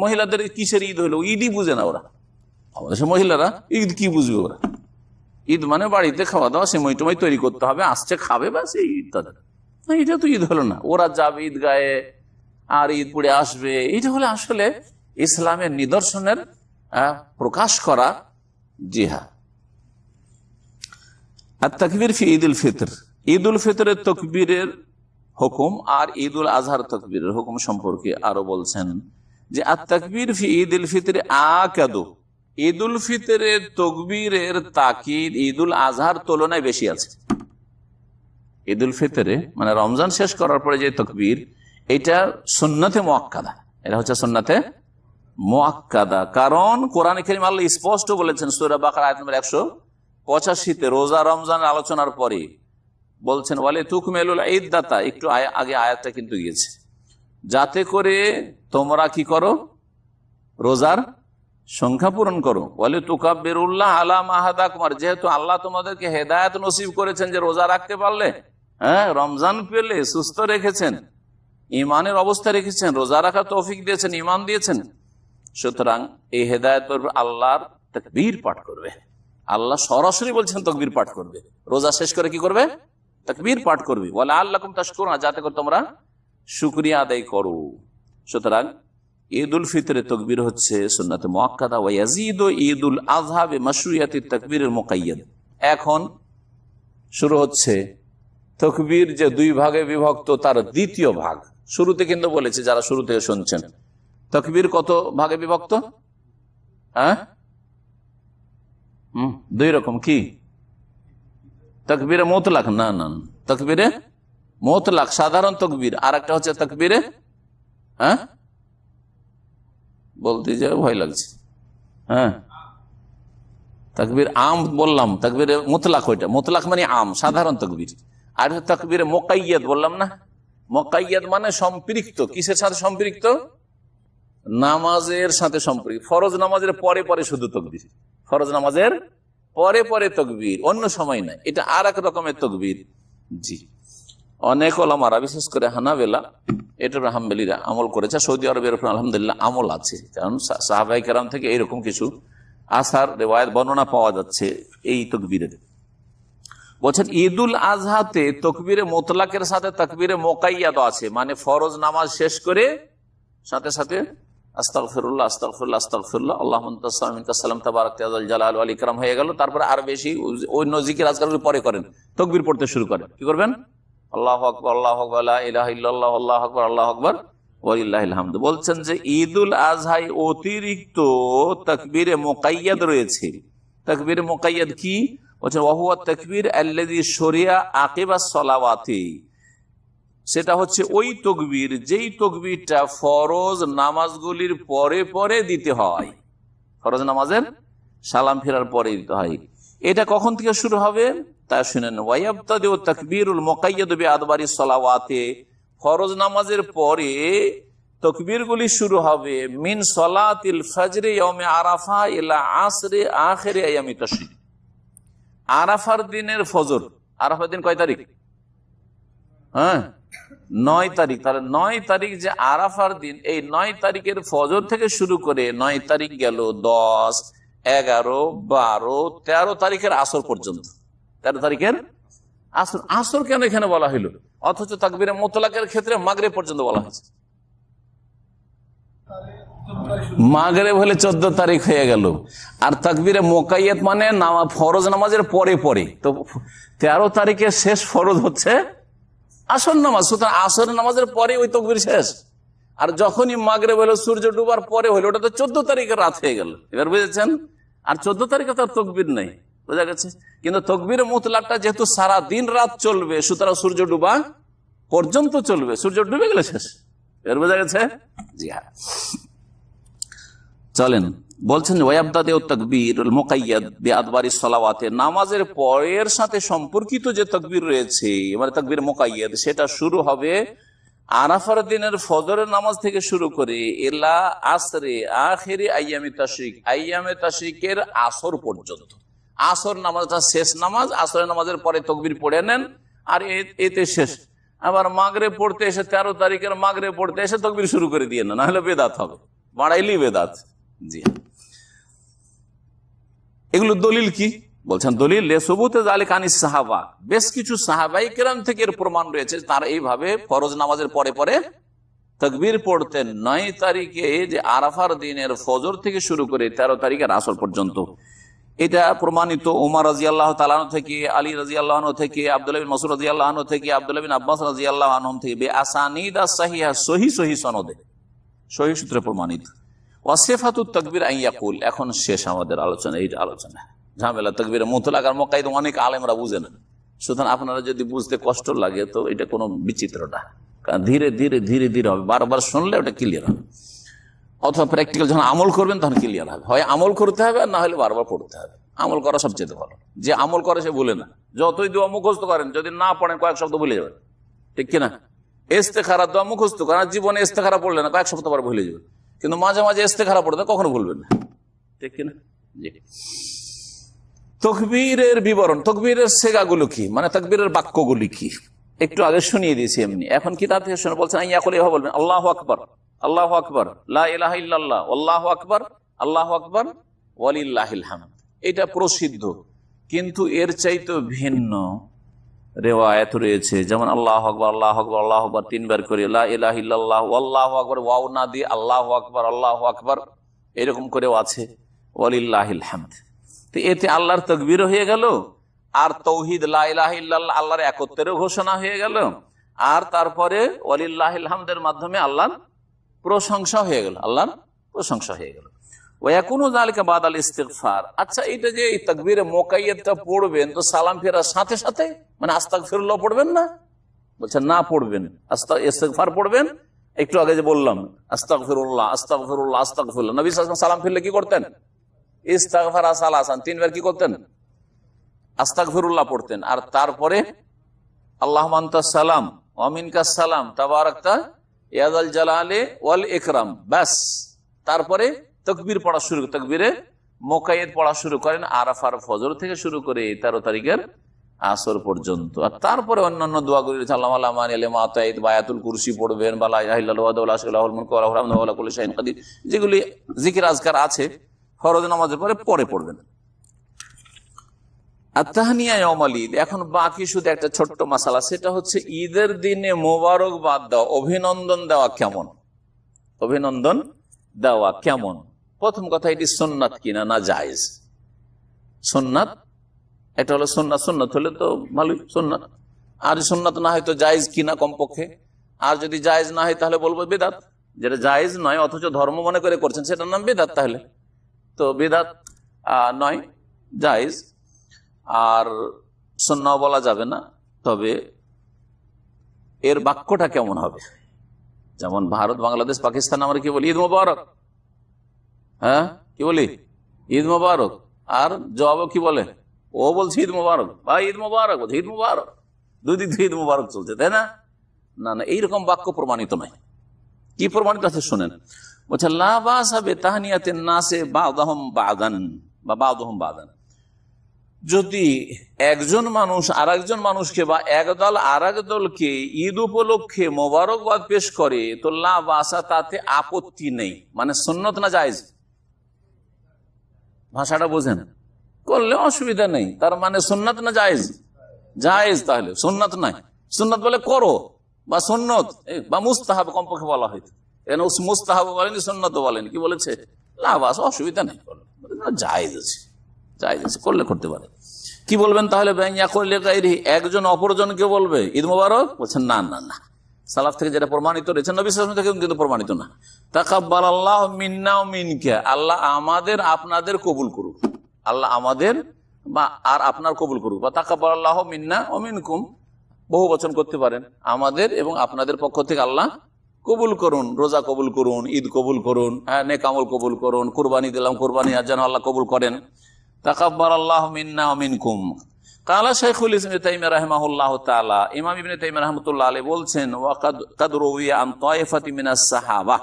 মহিলাদের কিসের ঈদ হইলো, ঈদই বুঝে না ওরা। আমাদের মহিলারা ঈদ কি বুঝবে? ওরা ঈদ মানে বাড়িতে খাওয়া দাওয়া, সেমাই টমাই তৈরি করতে হবে, আসছে খাবে, ব্যাস এই ঈদ তাদের। এটা তো ঈদ হলো না। ওরা যাবে ঈদগাহে আর ঈদ পড়ে আসবে, এটা হলে আসলে ইসলামের নিদর্শনের প্রকাশ করা। জি হ্যাঁ। আর তাকবীর ফি ঈদুল ফিতর, ঈদুল ফিতরের তাকবীরের হুকুম আর ঈদুল আজহার তাকবীরের হুকুম সম্পর্কে আরো বলছেন যে আর তাকবীর ফি ঈদুল ফিতর আকাদু, ঈদুল ফিতরের তাকবীরের তাকিদ ঈদুল আজহার তুলনায় বেশি আছে। ঈদ উল ফিতরে মানে রমজান শেষ করার পরে যে তাকবীর, এটা সুন্নতে মুআক্কাদা, এটা হচ্ছে সুন্নতে মুআক্কাদা। কারণ কোরআনে কারীম আল্লাহ স্পষ্ট বলেছেন সূরা বাকারা আয়াত নম্বর 185-তে রোজা রমজান আলোচনার পরে বলছেন ওয়ালি তুকমিলুল ইদ্দাতা, একটু আগে আয়াতটা কিন্তু গিয়েছে, যাতে করে তোমরা কি করো, রোজার সংখ্যা পূরণ করো। ওয়ালি তুকাব্বিরুল্লাহ আলা মা হাদাকুম, যেহেতু আল্লাহ তোমাদেরকে হেদায়েত নসিব করেছেন যে রোজা রাখতে পারলে, হ্যাঁ রমজান পেলে, সুস্থ রেখেছেন, ইমানের অবস্থা রেখেছেন, রোজা রাখার তৌফিক দিয়েছেন, ইমান দিয়েছেন, সুতরাং এই হেদায়েত আল্লাহর তাকবীর পাঠ করবে। আল্লাহ সরাসরি বলছেন তাকবীর পাঠ করবে, রোজা শেষ করে কি করবে, তাকবীর পাঠ করবে। ওয়ালা আল্লাকুম তাশকুরুন, যাতে করে তোমরা শুকরিয়া আদায় করো। সুতরাং ঈদ উল ফিতরের তাকবীর হচ্ছে সুন্নাতে মুআক্কাদা, ওয়া ইয়াজিদু ঈদুল আযহা বিমাশরুইয়াতিত তাকবীরুল মুকাইয়াদ। এখন শুরু হচ্ছে তাকবীর যে দুই ভাগে বিভক্ত তার দ্বিতীয় ভাগ। শুরুতে কিন্তু বলেছে, যারা শুরু থেকে শুনছেন, তাকবীর কত ভাগে বিভক্ত? হ্যাঁ, দুই রকম। কি? তাকবীরে মুতলাক, না না, তাকবীরে মুতলাক সাধারণ তাকবীর, আর একটা হচ্ছে তাকবীরে, হ্যাঁ বলতে যে ভয় লাগছে, হ্যাঁ তাকবীর আম বললাম, তাকবীরে মুতলাক, ওইটা মুতলাক মানে আম, সাধারণ তাকবীর। আর তাকবীরে মুকাইয়াদ বললাম না, মুকাইয়াদ মানে সম্পৃক্ত। কিসের সাথে সম্পৃক্ত? নামাজের সাথে সম্পৃক্ত। ফরজ নামাজের পরে পরে শুধু তাকবীর, ফরজ নামাজের পরে পরে তাকবীর, অন্য সময় নাই, এটা আর এক রকমের তাকবীর। জি, অনেক ওলামারা বিশেষ করে হানাবেলা, এটার হাম্বলীরা আমল করেছে। সৌদি আরবের উপর আলহামদুলিল্লাহ আমল আছে, কারণ সাহাবায়ে কেরাম থেকে এইরকম কিছু আসার রিওয়ায়াত বর্ণনা পাওয়া যাচ্ছে এই তাকবীরের। বলছেন ঈদুল আজহাতে তাকবীরে মুতলাকের সাথে তাকবীরে মুকাইয়াদ আছে, মানে ফরজ নামাজ শেষ করে সাথে সাথে আস্তাগফিরুল্লাহ আস্তাগফিরুল্লাহ আস্তাগফিরুল্লাহ আল্লাহুম্মা আনতা আসসালামু মিনকা আসসালাম তাবারাকতা ইয়া যাল জালালি ওয়াল ইকরাম হয়ে গেল। তারপরে আর বেশি অন্য জিকির আজকারগুলো পরে করেন, তাকবীর পড়তে শুরু করেন। কি করবেন? আল্লাহু আকবার, আল্লাহু আকবার, লা ইলাহা ইল্লাল্লাহ, আল্লাহু আকবার, আল্লাহু আকবার, ওয়ালিল্লাহিল হামদ। বলছেন যে ঈদুল আজহায় অতিরিক্ত তাকবীরে মুকাইয়াদ রয়েছে। তাকবীরে মুকাইয়াদ কি? বলছেন ওয়া হুয়া তাকবীর আল্লাযী শুরিয়া আকিবাস সালাওয়াতি, সেটা হচ্ছে ওই তাকবীর যেই তাকবীরটা ফরজ নামাজগুলির পরে পরে দিতে হয়, ফরজ নামাজের সালাম ফেরার পরে দিতে হয়। এটা কখন থেকে শুরু হবে তা শুনেন। ওয়ায়াবতাদিউ তাকবীরুল মুকাইয়াদ বিআদবারিস সালাওয়াতি, ফরজ নামাজের পরে তাকবীরগুলি শুরু হবে মিন সালাতিল ফজরি ইয়াউমে আরাফা ইলা আসরি আখিরি আইয়ামি তাশরিক। আরাফার দিনের ফজর, আরাফার দিন কয় তারিখ? হ্যাঁ 9 তারিখ। তাহলে 9 তারিখ যে আরাফার দিন, এই 9 তারিখের ফজর থেকে শুরু করে 9 তারিখ গেল 10, 11, 12, 13 তারিখের আসর পর্যন্ত। 13 তারিখের আসর। আসর কেন এখানে বলা হইল, অথচ তাকবীরে মুতলাকের ক্ষেত্রে মাগরিব পর্যন্ত বলা হয়েছে? মাগরিব হলে 14 তারিখ হয়ে গেল। আর তাকবীরে মুকাইয়াদ মানে ফরজ নামাজের পরে পরে, তো 13 তারিখের শেষ ফরজ হচ্ছে আসর নামাজ। সুতরাং আসর নামাজের পরে ওই তাকবীর শেষ। আর যখনই মাগরিব হলো, সূর্য ডুবার পরে হলো, ওটা তো 14 তারিখের রাত হয়ে গেল। এবার বুঝেছেন? আর 14 তারিখে তার তাকবীর নেই, বোঝা গেছে? কিন্তু তাকবীরে মুতলাকটা যেহেতু সারা দিন রাত চলবে, সুতরাং সূর্য ডুবা পর্যন্ত চলবে, সূর্য ডুবে গেলে শেষ। এবার বোঝা গেছে? জি হ্যাঁ, চলেন। বলছেন ওয়ায়াবতাদিউ তাকবীরুল মুকাইয়াদ বিআদবারিস সালাওয়াতি, নামাজের পরের সাথে সম্পর্কিত যে তাকবীর রয়েছে, মানে তাকবীর মুকাইয়াদ, সেটা শুরু হবে আরাফার দিনের ফজরের নামাজ থেকে শুরু করে ইলা আসরে আখিরি আইয়ামি তাশরিক, আইয়ামে তাশরিকের আসর পর্যন্ত। আসর নামাজটা শেষ নামাজ, আসরের নামাজের পরে তাকবীর পড়ে নেন, আর এতে শেষ। আবার মাগরিব পড়তে এসে 13 তারিখের মাগরিব পড়তে এসে তাকবীর শুরু করে দিয়ে না, হলে বেদাত হবে, বাড়াইলি বেদাত। জি, এগুলো দলিল কি? বলছেন দলিল লেসুবুতে যালিকা আনিস সাহাবা, বেশ কিছু সাহাবাই কেরাম থেকে এর প্রমাণ রয়েছে, তারা এইভাবে ফরজ নামাজের পরে পরে তাকবীর পড়তেন 9 তারিখে যে আরাফার দিনের ফজর থেকে শুরু করে 13 তারিখের আসর পর্যন্ত। এটা প্রমাণিত ওমর রাদিয়াল্লাহু তাআলা আনহু থেকে, আলী রাদিয়াল্লাহু আনহু থেকে, আব্দুল্লাহ বিন মাসউদ রাদিয়াল্লাহু আনহু থেকে, আব্দুল্লাহ বিন আব্বাস রাদিয়াল্লাহু আনহুম থেকে বিআসানিদা সাহিহা, সহিহ সনদে, সহিহ সূত্রে প্রমাণিত। ওয়াসিফাতুত তাকবীর আন ইয়াকুল, এখন শেষ আমাদের আলোচনা, এই আলোচনা ঝামেলা তাকবীরে মুতলাক আর মুকাইয়াদ অনেক আলেমরা বুঝে না, সুতরাং আপনারা যদি বুঝতে কষ্ট লাগে তো এটা কোনো বিচিত্র না, কারণ ধীরে ধীরে ধীরে ধীরে হবে, বারবার শুনলে ওটা ক্লিয়ার হবে। অথবা প্র্যাকটিক্যাল যখন আমল করবেন তখন ক্লিয়ার হবে। হয় আমল করতে হবে আর না হলে বারবার পড়তে হবে। আমল করা সবচেয়ে ভালো। যে আমল করে সে ভুলে না। যতই দোয়া মুখস্থ করেন, যদি না পড়েন কয়েক শব্দ ভুলে যাবেন, ঠিক কিনা? ইস্তেখারা দোয়া মুখস্থ করেন, জীবনে ইস্তেখারা পড়লে না কয়েক সপ্তাহ পর ভুলে যাবেন, কিন্তু মাঝে মাঝে ইস্তেখারা পড়তে কখনো ভুলবেন না, ঠিক কিনা? জি। তাকবীরের বিবরণ, তাকবীরের সেগাগুলো কি, মানে তাকবীরের বাক্যগুলি কি, একটু আগে শুনিয়ে দিয়েছি এমনি। এখন কিতাব থেকে শুনে বলছেন এভাবে বলবেন, আল্লাহু আকবার, আল্লাহু আকবার, লা ইলাহা ইল্লাল্লাহ, আল্লাহু আকবার, আল্লাহু আকবার, ওয়ালিল্লাহিল হামদ। এটা প্রসিদ্ধ, কিন্তু এর চাইতে ভিন্ন রিওয়ায়াত রয়েছে, যেমন আল্লাহু আকবার, আল্লাহু আকবার, আল্লাহু আকবার 3 বার করে, লা ইলাহা ইল্লাল্লাহ, আল্লাহু আকবার, ওয়াও না দিয়ে আল্লাহু আকবার, আল্লাহু আকবার এরকম করেও আছে, ওয়ালিল্লাহিল হামদ। তো এতে আল্লাহর তাকবীর হয়ে গেল, আর তৌহিদ লা ইলাহা ইল্লাল্লাহ আল্লাহর একত্বের ঘোষণা হয়ে গেল, আর তারপরে ওয়ালিল্লাহিল হামদের মাধ্যমে আল্লাহর প্রশংসা হয়ে গেল, আল্লাহর প্রশংসা হয়ে গেল। ওয়াকুনু যালিকা বাদাল ইস্তিগফার। আচ্ছা, এটা যে তাকবীরে মুকাইয়াদটা পড়বেন তো সালাম ফেরার সাথে সাথে, মানে আস্তাগফিরুল্লাহ পড়বেন না? বলছেন না, পড়বেন, ইস্তিগফার পড়বেন। একটু আগে যে বললাম আস্তাগফিরুল্লাহ, আস্তাগফিরুল্লাহ, আস্তাগফিরুল্লাহ, নবী সাল্লাল্লাহু আলাইহি ওয়াসাল্লাম সালাম ফিরলে কি করতেন? ইস্তিগফার সালাসান, 3 বার কি করতেন? আস্তাগফিরুল্লাহ পড়তেন। আর তারপরে আল্লাহুম্মা আনতাস সালাম ওয়া মিনকাস সালাম তাবারাকতা ইয়া যাল জালালি ওয়াল ইকরাম, বাস। তারপরে তাকবীর পড়া শুরু, তাকবীরে মুকাইয়াদ পড়া শুরু করেন আরাফার ফজর থেকে শুরু করে 13 তারিখের আসর পর্যন্ত। আর তারপরে অন্যান্য দোয়াগুলি আল্লাহু আল্লাহু আলিমা তাইদ বায়াতুল কুরসি পড়বেন, বালা ইলাহা ইল্লাল্লাহু ওয়াহদাহু লা শারীকা লাহুল মুলকু ওয়া লাহুল হামদু ওয়া লা কুল্লি শাইইন কাদির, যেগুলি জিকির আজকার আছে ফরজ নামাজের পরে পড়বেন। আত-তাহনিয়া ইয়াউমাল ঈদ। এখন বাকি শুধু একটা ছোট্ট মাসালা, সেটা হচ্ছে ঈদের দিনে মোবারকবাদ দেওয়া, অভিনন্দন দেওয়া কেমন? অভিনন্দন দেওয়া কেমন? প্রথম কথা, এটি সুন্নাত কিনা না জায়েজ? সুন্নাত, এটা হলো সুন্নাত। সুন্নাত হলে তো ভালোই, সুন্নাত। আর সুন্নাত না হয় তো জায়েজ কিনা কমপক্ষে। আর যদি জায়েজ না হয় তাহলে বলবো বেদাত। যেটা জায়েজ নয় অথচ ধর্ম মনে করে করছেন সেটার নাম বেদাত। তাহলে তো বেদাত নয়, জায়েজ। আর সুন্নাহ বলা যাবে না। তবে এর বাক্যটা কেমন হবে? যেমন ভারত, বাংলাদেশ, পাকিস্তান আমরা কি বলি? ঈদ মোবারক। হ্যাঁ, কি বলি? ঈদ মোবারক। আর জবাব কি বলে? ও বলছে ঈদ মোবারক, ভাই ঈদ মোবারক, বলছে ঈদ মোবারক। দুই দিক থেকে ঈদ মোবারক চলছে, তাই না? না না, এইরকম বাক্য প্রমাণিত নয়। কি প্রমাণিত আছে শুনেন। বলছে লা বাসা বিতাহনিয়াতিন নাসি বা'দাহুম বা'দান বা বা'দুহুম বা'দান। যদি একজন মানুষ আরেকজন মানুষকে বা একদল আরেক দলকে ঈদ উপলক্ষে মোবারকবাদ পেশ করে তো লা বাসা, তাতে আপত্তি নেই। মানে সুন্নত না জায়েজ? ভাষাটা বোঝেন, করলে অসুবিধা নেই। তার মানে সুন্নাত না জায়েজ? জায়েজ। তাহলে সুন্নাত নাই, সুন্নাত বলে করো, বা সুন্নত বা মুস্তাহাব কমপক্ষে বলা হয়তো। এখানে মুস্তাহাব বলেনি, সুন্নত বলেন, কি বলেছে? লা বাসা, অসুবিধা নেই, জায়েজ আছে, জায়েজ আছে, করলে করতে পারে। কি বলবেন তাহলে? একজন অপরজনকে বলবে ঈদ মোবারক? বলছেন না না না, সালাফ থেকে যেটা প্রমাণিত রয়েছে, নবী সাল্লাল্লাহু আলাইহি ওয়াসাল্লাম থেকে কিন্তু প্রমাণিত না। তাকাব্বালাল্লাহু মিন্না ওয়া মিনকা, আল্লাহ আমাদের আপনাদের কবুল করুক। আল্লাহ আমাদের বা আর আপনার কবুল করুক। বা তাকাব্বালাল্লাহু মিন্না ওয়া মিনকুম, বহু বচন করতে পারেন, আমাদের এবং আপনাদের পক্ষ থেকে আল্লাহ কবুল করুন। রোজা কবুল করুন, ঈদ কবুল করুন, নেক আমল কবুল করুন, কুরবানি দিলাম, কুরবানি যেন আল্লাহ কবুল করেন। তাকাব্বালাল্লাহু মিন্না ওয়া মিনকুম। কালা শাইখুল ইসলাম ইবনে তাইমিয়া রাহিমাহুল্লাহ তাআলা, ইমাম ইবনে তাইমিয়া রাহমাতুল্লাহ আলাইহি বলছেন, ওয়া কাদ রুইয়া আন তায়েফাতি মিনাস সাহাবা,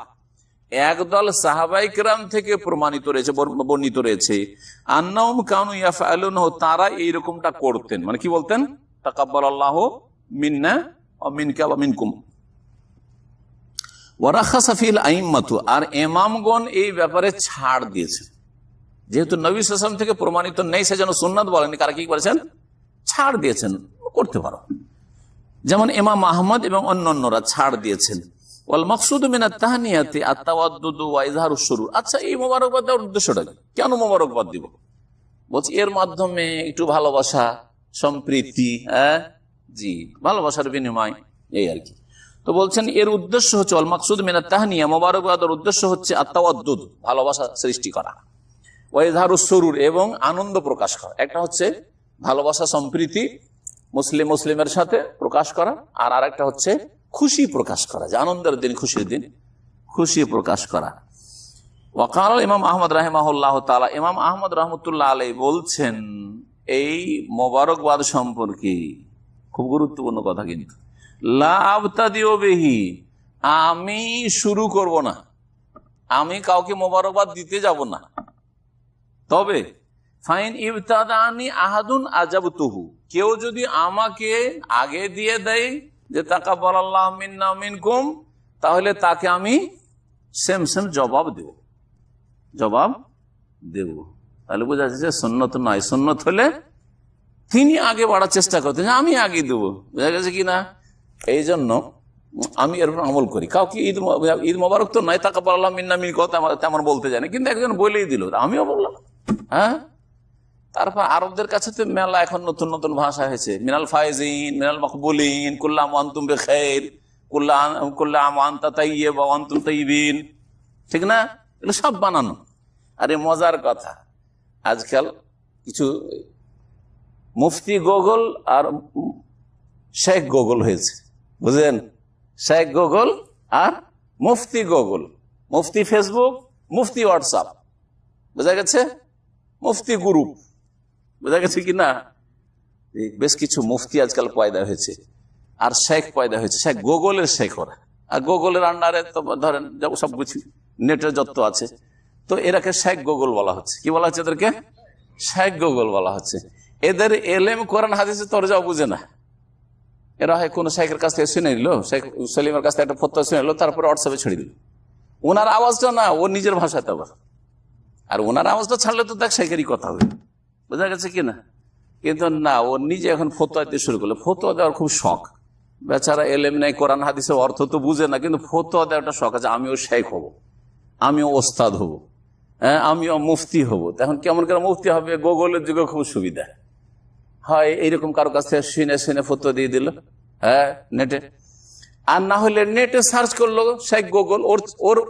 একদল সাহাবায়ে কেরাম থেকে প্রমাণিত রয়েছে, বর্ণিত রয়েছে, আন্নাহুম কানু ইয়াফআলুনহু, তারা এইরকমটা করতেন। মানে কি বলতেন? তাকাব্বালাল্লাহু মিন্না ওয়া মিনকা ওয়া মিনকুম। ওয়া রাখাসা ফিল আইম্মাতু, আর ইমামগণ এই ব্যাপারে ছাড় দিয়েছেন। যেহেতু নবী সাল্লাল্লাহু আলাইহি ওয়াসাল্লাম থেকে প্রমাণিত নেই সেজন্য সুন্নাত বলেননি, কারা কি করেছেন? ছাড় দিয়েছেন, করতে পারো। যেমন ইমাম আহমদ এবং অন্যান্যরা ছাড় দিয়েছেন। ওয়াল মাকসুদু মিনাত তাহনিয়াতি আত-তাওয়াদ্দুদু ওয়া ইজহারুস সুরুর। আচ্ছা, এই মোবারকবাদ দেওয়ার উদ্দেশ্যটা কি? কেন মোবারকবাদ দিব? বলছি এর মাধ্যমে একটু ভালোবাসা, সম্প্রীতি, জি, ভালোবাসার বিনিময়, এই আর কি। তো বলছেন এর উদ্দেশ্য হচ্ছে ওয়াল মাকসুদু মিনাত তাহনিয়া, মোবারকবাদের উদ্দেশ্য হচ্ছে আত-তাওয়াদ্দুদ, ভালোবাসা সৃষ্টি করা, ওয়া ইজহারুস সুরুর, এবং আনন্দ প্রকাশ করা। একটা হচ্ছে ভালোবাসা, সম্প্রীতি, মুসলিমের সাথে প্রকাশ করা, আর আরেকটা হচ্ছে খুশি প্রকাশ করা, যে আনন্দের দিন, খুশির দিন, খুশি প্রকাশ করা। ওয়াকাল ইমাম আহমদ রাহিমাহুল্লাহ তাআলা, ইমাম আহমদ রহমতুল্লাহ আলাইহি বলছেন এই মোবারকবাদ সম্পর্কে, খুব গুরুত্বপূর্ণ কথা, কিন্তু লা আবতাদিউ বিহি, আমি শুরু করব না, আমি কাউকে মোবারকবাদ দিতে যাব না। তবে ফাইন ইবতাদানি আহাদুন আজাবতুহু, কেউ যদি আমাকে আগে দিয়ে দেয় যে তাকাব্বালাল্লাহু মিন্না মিনকুম, তাহলে তাকে আমি সেম জবাব দেব, তাহলে বোঝা যাচ্ছে সুন্নত নয়। সুন্নত হলে তিনি আগে বাড়ার চেষ্টা করতেন, আমি আগে দেবো, বোঝা গেছে কিনা। এই জন্য আমি এর উপর আমল করি। কাউকে ঈদ মোবারক তো নয়, তাকাব্বালাল্লাহু মিন্না মিনকুম তেমন বলতে জানি, কিন্তু একজন বলেই দিল, আমিও বললাম। হ্যাঁ, তারপর আরবদের কাছে তো মেলা এখন নতুন নতুন ভাষা হয়েছে, মিনাল ফায়েজিন, মিনাল মাকবুলিন, কুল্লা আম আনতুম বিখাইর, কুল্লা আম আনতা তাইয়্যিব ওয়া আনতুম তাইয়্যিবিন, ঠিক না? এগুলো সব বানানো। আরে মজার কথা, আজকাল কিছু মুফতি গুগল আর শেখ গুগল হয়েছে, বুঝলেন? শেখ গুগল আর মুফতি গুগল, মুফতি ফেসবুক, মুফতি হোয়াটসঅ্যাপ, বোঝা গেছে? মুফতি গ্রুপ, বোঝা গেছে কিনা। বেশ কিছু মুফতি আজকাল পয়দা হয়েছে, আর শেখ পয়দা হয়েছে, শেখ গুগলের শেখ ওরা। আর গুগলের আন্ডারে তো ধরেন সব কিছু নেটের যত আছে, তো এরাকে শেখ গুগল বলা হচ্ছে। কি বলা হচ্ছে এদেরকে? শেখ গুগল বলা হচ্ছে। এদের এলেম কোরআন হাদিসে তরজাও বুঝে না। এরা হয় কোন শেখের কাছ থেকে শুনে নিল, শেখ সলিমের কাছ থেকে একটা ফতোয়া শুনে নিল, তারপরে হোয়াটসঅ্যাপে ছেড়ে দিল। ওনার আওয়াজটা না, ও নিজের ভাষাতে আবার, আর ওনার আওয়াজটা ছাড়লে তো দেখ শেখেরই কথা হবে, বোঝা গেছে কিনা। কিন্তু না, ও নিজে এখন ফতোয়া দিতে শুরু করলো। ফতোয়া দেওয়ার খুব শখ, বেচারা এলেম নেই, কোরআন হাদিসের অর্থ তো বুঝে না, কিন্তু ফতোয়া দেওয়াটা শখ আছে। আমিও শেখ হব, আমিও ওস্তাদ হব, হ্যাঁ, আমিও মুফতি হব। এখন কেমন করে মুফতি হবে? গুগলের যুগে খুব সুবিধা হয়, এইরকম কারো কাছ থেকে শুনে ফতোয়া দিয়ে দিল, হ্যাঁ, নেটে। আর না হলে নেটে সার্চ করলো শেখ গুগল,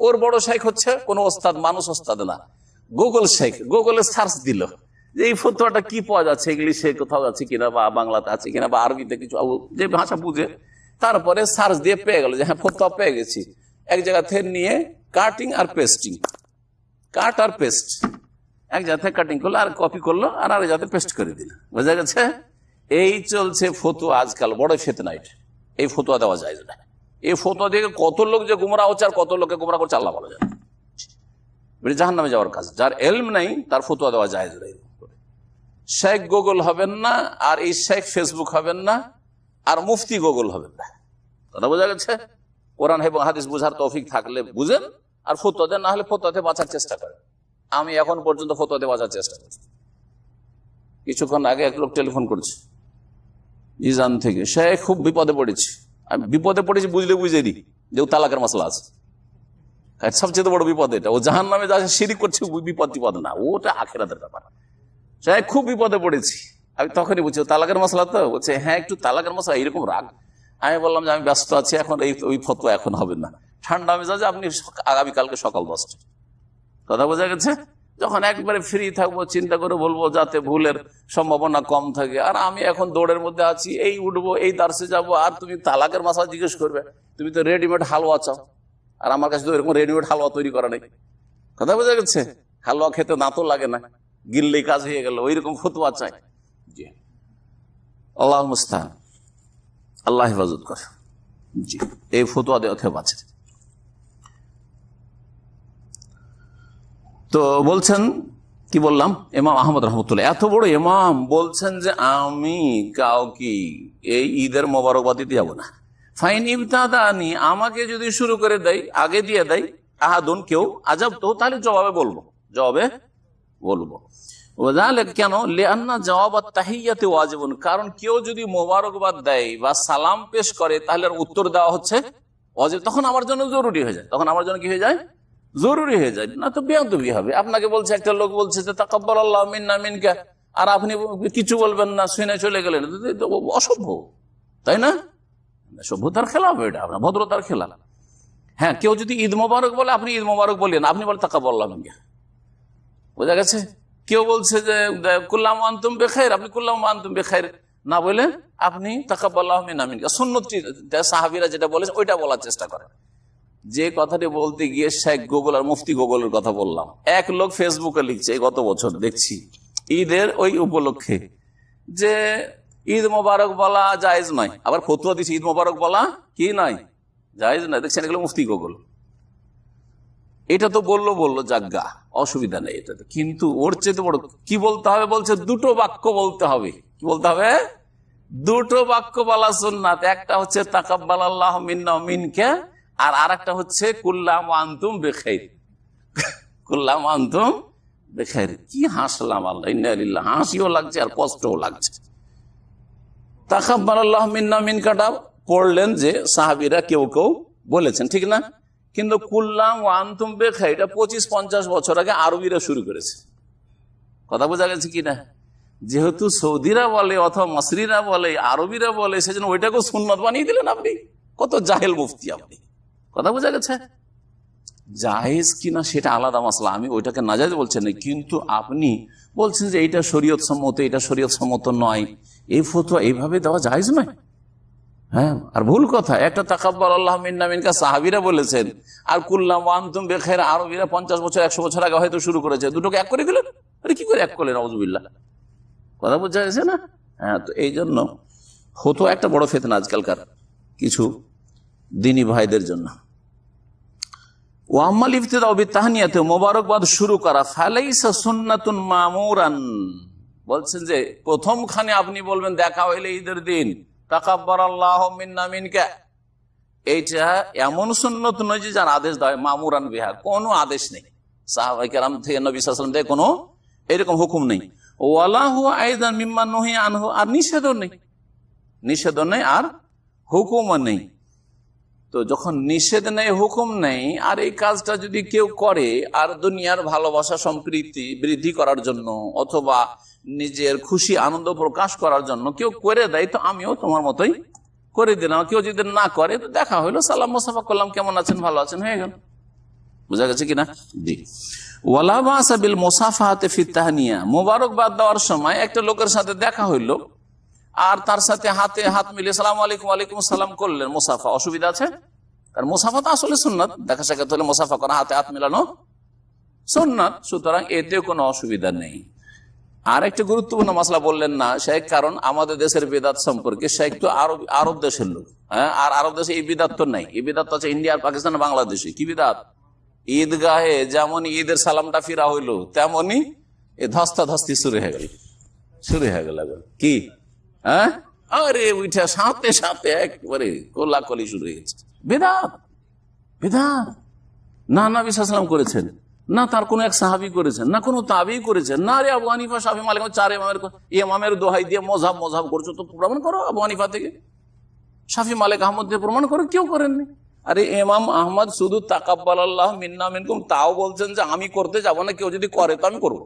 ওর বড় শেখ হচ্ছে কোন ওস্তাদ, মানুষ ওস্তাদ না, গুগল শেখ। গুগলে সার্চ দিল যে এই ফতোয়াটা কি পাওয়া যাচ্ছে, ইংলিশে কোথাও আছে কিনা, বা বাংলাতে আছে কিনা, বা আরবিতে কিছু, যে ভাষা বুঝে। তারপরে সার্চ দিয়ে পেয়ে গেল যে হ্যাঁ, ফতোয়া পেয়ে গেছি। এক জায়গা থেকে নিয়ে কাটিং আর পেস্টিং, কাট আর পেস্ট, এক জায়গা থেকে কাটিং করলো আর কপি করলো, আর আরেক জায়গাতে পেস্ট করে দিল, বোঝা গেছে। এই চলছে ফতোয়া আজকাল, বড় ফিতনাইট। এই ফতোয়া দেওয়া যায় না। এই ফতোয়া দিয়ে কত লোক যে গুমরাহ হচ্ছে, আর কত লোককে গুমরাহ করছে আল্লাহ ভালো জানে। জাহান্নামে যাওয়ার কাজ। যার এলম নাই তার ফতোয়া দেওয়া যায় না। শেখ গুগল হবেন না, আর এই শেখ ফেসবুক হবেন না, আর মুফতি গুগল হবেন না, কথা বোঝা গেছে। কোরআন এবং হাদিস বুঝার তৌফিক থাকলে বুঝেন, আর ফতোয়া দেন, না হলে ফতোয়াতে বাঁচার চেষ্টা করেন। আমি এখন পর্যন্ত ফতোয়াতে বাঁচার চেষ্টা করছি। কিছুক্ষণ আগে এক লোক টেলিফোন করছে ইজান থেকে, সে খুব বিপদে পড়েছে। আমি বিপদে পড়েছি বুঝলে বুঝে দিই যে ও তালাকের মশলা আছে। সবচেয়ে বড় বিপদ এটা। ও জাহান্নামে যা শিরিক করছে, বিপদ না, ওটা আখিরাতের ব্যাপার। সে খুব বিপদে পড়েছি। আমি তখনই বুঝছি তালাকের মশলা তো, বলছে হ্যাঁ একটু তালাকের মশলা, এইরকম রাগ। আমি বললাম যে আমি ব্যস্ত আছি এখন, ওই ফতোয়া এখন হবে না, ঠান্ডা মেজাজে আপনি আগামীকালকে সকাল 10টা, কথা বোঝা গেছে। যখন একবারে ফ্রি থাকবো চিন্তা করে বলবো, যাতে ভুলের সম্ভাবনা কম থাকে। আর আমি এখন দৌড়ের মধ্যে আছি, এই উঠবো, এই দার্সে যাবো, আর তুমি তালাকের মশলা জিজ্ঞেস করবে। তুমি তো রেডিমেড হালুয়া চাও, আর আমার কাছে তো এরকম রেডিমেড হালুয়া তৈরি করা নেই, কথা বোঝা গেছে। হালুয়া খেতে না তো লাগে না, গিললেই কাজ হয়ে গেল, ওইরকম ফতোয়া চাই। জি, আল্লাহ মুস্তান, আল্লাহ হেফাজত করে। জি, এই ফতোয়া দেওয়া থেকে বাঁচে। তো বলছেন, কি বললাম, ইমাম আহমদ রহমতুল্লাহ এত বড় ইমাম বলছেন যে আমি কাউকে এই ঈদের মোবারকবাদ দিতে যাবো না। ফাইন ইবতাদানি, আমাকে যদি শুরু করে দেয়, আগে দিয়ে দেয়, আহাদুন কেউ, আজাব তো, তাহলে জবাবে বলবো। কেন? লিআন্না জাওয়াবাত তাহিয়াতে ওয়াজিবুন, কারণ কেউ যদি মোবারকবাদ দেয় বা সালাম পেশ করে, তাহলে উত্তর দেওয়া হচ্ছে ওয়াজিব। তখন আমার জন্য জরুরি হয়ে যায়, তখন আমার জন্য কি হয়ে যায়? জরুরি হয়ে যায়, না তো বেয়াদবি হবে। আপনাকে বলছে, একটা লোক বলছে যে তাকাব্বালাল্লাহু মিন্না মিনকা, আর আপনি কিছু বলবেন না, শুনে চলে গেলেন, অসভ্য, তাই না? সভ্যতার খেলাফ এটা, আপনার ভদ্রতার খেলা। হ্যাঁ, কেউ যদি ঈদ মোবারক বলে, আপনি ঈদ মোবারক বলেন, আপনি বলেন তাকাব্বালাল্লাহু মিনকা, বোঝা গেছে। কেউ বলছে যে কুল্লা আম আনতুম বিখাইর, আপনি কুল্লা আম আনতুম বিখাইর না বলে আপনি তাকাব্বালাহু মিন্না মিনকা সুন্নতি সাহাবীরা যেটা বলেছে ওইটা বলার চেষ্টা করেন। যে কথাটি বলতে গিয়ে শেখ গুগল আর মুফতি গুগলের কথা বললাম, এক লোক ফেসবুকে লিখছে গত বছর দেখছি ঈদের ওই উপলক্ষে যে ঈদ মোবারক বলা জায়েজ নয়, আবার ফতোয়া দিচ্ছে ঈদ মোবারক বলা কি নয়, জায়েজ নয়। দেখছেন এগুলো মুফতি গুগল। এটা তো বললো জাগা, অসুবিধা নেই এটাতে, কিন্তু ওর চেয়ে বড় কি বলতে হবে, বলছে দুটো বাক্য বলতে হবে। কি বলতে হবে? দুটো বাক্য বলা সুন্নাত। একটা হচ্ছে তাকাব্বালাল্লাহু মিন্না ওয়া মিনকা, আর আরেকটা হচ্ছে কুল্লাম ওয়া আনতুম বিখাইর। কুল্লাম ওয়া আনতুম বিখাইর। কি হাসলাম, আল্লাহ ইন্না লিল্লাহি, হাসিও লাগছে আর কষ্টও লাগছে। তাকাব্বালাল্লাহু মিন্না ওয়া মিনকাটা পড়লেন যে সাহাবীরা কেউ কেউ বলেছেন, ঠিক না? কিন্তু কুল্লাম ওয়া আনতুম বিখাইর এটা 25-50 বছর আগে আরবিরা শুরু করেছে। কথা বোঝা গেছে কিনা? যেহেতু সৌদিরা বলে অথবা মসরিরা বলে, আরবিরা বলে, সেজন্য ওইটাকেও সুন্নাত বানিয়ে দিলেন আপনি। কত জাহেল মুফতি আপনি। কথা বোঝা গেছে? জায়েজ কিনা সেটা আলাদা মাসলা, আমি ওইটাকে নাজায়েজ বলছি না, কিন্তু আপনি বলছেন যে এইটা শরীয়ত সম্মত, এটা শরীয়ত সম্মত নয়, এই ফতোয়া এইভাবে দেওয়া জায়েজ নয়। হ্যাঁ, আর ভুল কথা। একটা তাকাব্বালাল্লাহু মিন্না মিনকা সাহাবীরা বলেছেন, আর কুল্লাম ওয়া আনতুম বিখাইর আরবিরা 50 বছর 100 বছর আগে হয়তো শুরু করেছে। দুটোকে এক করে দিলেন। আরে কি করে এক করলেন? আউযুবিল্লাহ। কথা বোঝা গেছে না? হ্যাঁ, তো এই জন্য হতো একটা বড় ফিতনা আজকালকার কিছু দিনী ভাইদের জন্য। ওয়াম্মাল ইফতিদাউ বিতাহনিয়াতে, মোবারকবাদ শুরু করা, ফালাইসা সুন্নাতুন মামুরান, বলছেন যে প্রথমখানে আপনি বলবেন দেখা হইলে ঈদের দিন তাকাব্বালাল্লাহু মিন্না মিনকা, এইটা এমন সুন্নত নয় যে যার আদেশ দেয় মামুরান বিহা, কোনো আদেশ নেই সাহাবায়ে কেরাম থেকে, নবী সাল্লাল্লাহু আলাইহি ওয়াসাল্লাম থেকে কোনো এরকম হুকুম নেই। ওয়ালা হুয়া আইদান মিম্মা নুহিয়া আনহু, আর নিষেধও নেই আর হুকুমও নেই। তো যখন নিষেধ নেই, হুকুম নেই, আর এই কাজটা যদি কেউ করে আর দুনিয়ার ভালোবাসা সম্প্রীতি বৃদ্ধি করার জন্য অথবা নিজের খুশি আনন্দ প্রকাশ করার জন্য কেউ করে দেয়, তো আমিও তোমার মতোই করে দিলাম। কেউ যদি না করে, তো দেখা হইলো, সালাম মুসাফা করলাম, কেমন আছেন, ভালো আছেন, হয়ে গেল। বুঝা গেছে কিনা? জি। ওয়ালা বাসা বিল মুসাফাহাতি ফি তাহনিয়া, মোবারকবাদ দেওয়ার সময় একটা লোকের সাথে দেখা হইলো আর তার সাথে হাতে হাত মিলিয়ে সালাম আলাইকুম ওয়ালাইকুম সালাম করলেন, মুসাফা, অসুবিধা আছে? কারণ মুসাফা তো আসলে সুন্নাত, দেখা সাক্ষাৎ হলে মুসাফা করা, হাতে হাত মিলানো সুন্নাত, সুতরাং এতে কোনো অসুবিধা নেই। আর একটা গুরুত্বপূর্ণ মাসলা বললেন না শেখ, কারণ আমাদের দেশের বিদাত সম্পর্কে শেখ তো আরব দেশের লোক, হ্যাঁ, আর আরব দেশে এই বিদাত তো নাই। এই বিদাত আছে ইন্ডিয়া, পাকিস্তান, বাংলাদেশে। কি বিদাত? ঈদগাহে যেমন ঈদের সালামটা ফিরা হইলো, তেমনি ধস্তাধস্তি শুরু হয়ে গেল। কি? হ্যাঁ, আরে উঠে সাথে সাথে একবারে কোলাকলি শুরু হয়ে গেছে। বিদাত না নবী সাল্লাল্লাহু আলাইহি ওয়াসাল্লাম করেছেন, না তার কোন এক সাহাবী করেছেন, না কোনো তাবেঈ করেছেন, না রে আবু হানিফা, শাফি, মালিক, চার ইমামের দোহাই দিয়ে মযহাব করছো, তো প্রমাণ করো আবু হানিফা থেকে, শাফি, মালিক, আহমদ দিয়ে প্রমাণ করো। কেউ করেননি। আরে ইমাম আহমদ শুধু তাকাব্বালাল্লাহু মিন্না মিনকুম তাও বলছেন যে আমি করতে যাব না, কেউ যদি করে তো আমি করবো।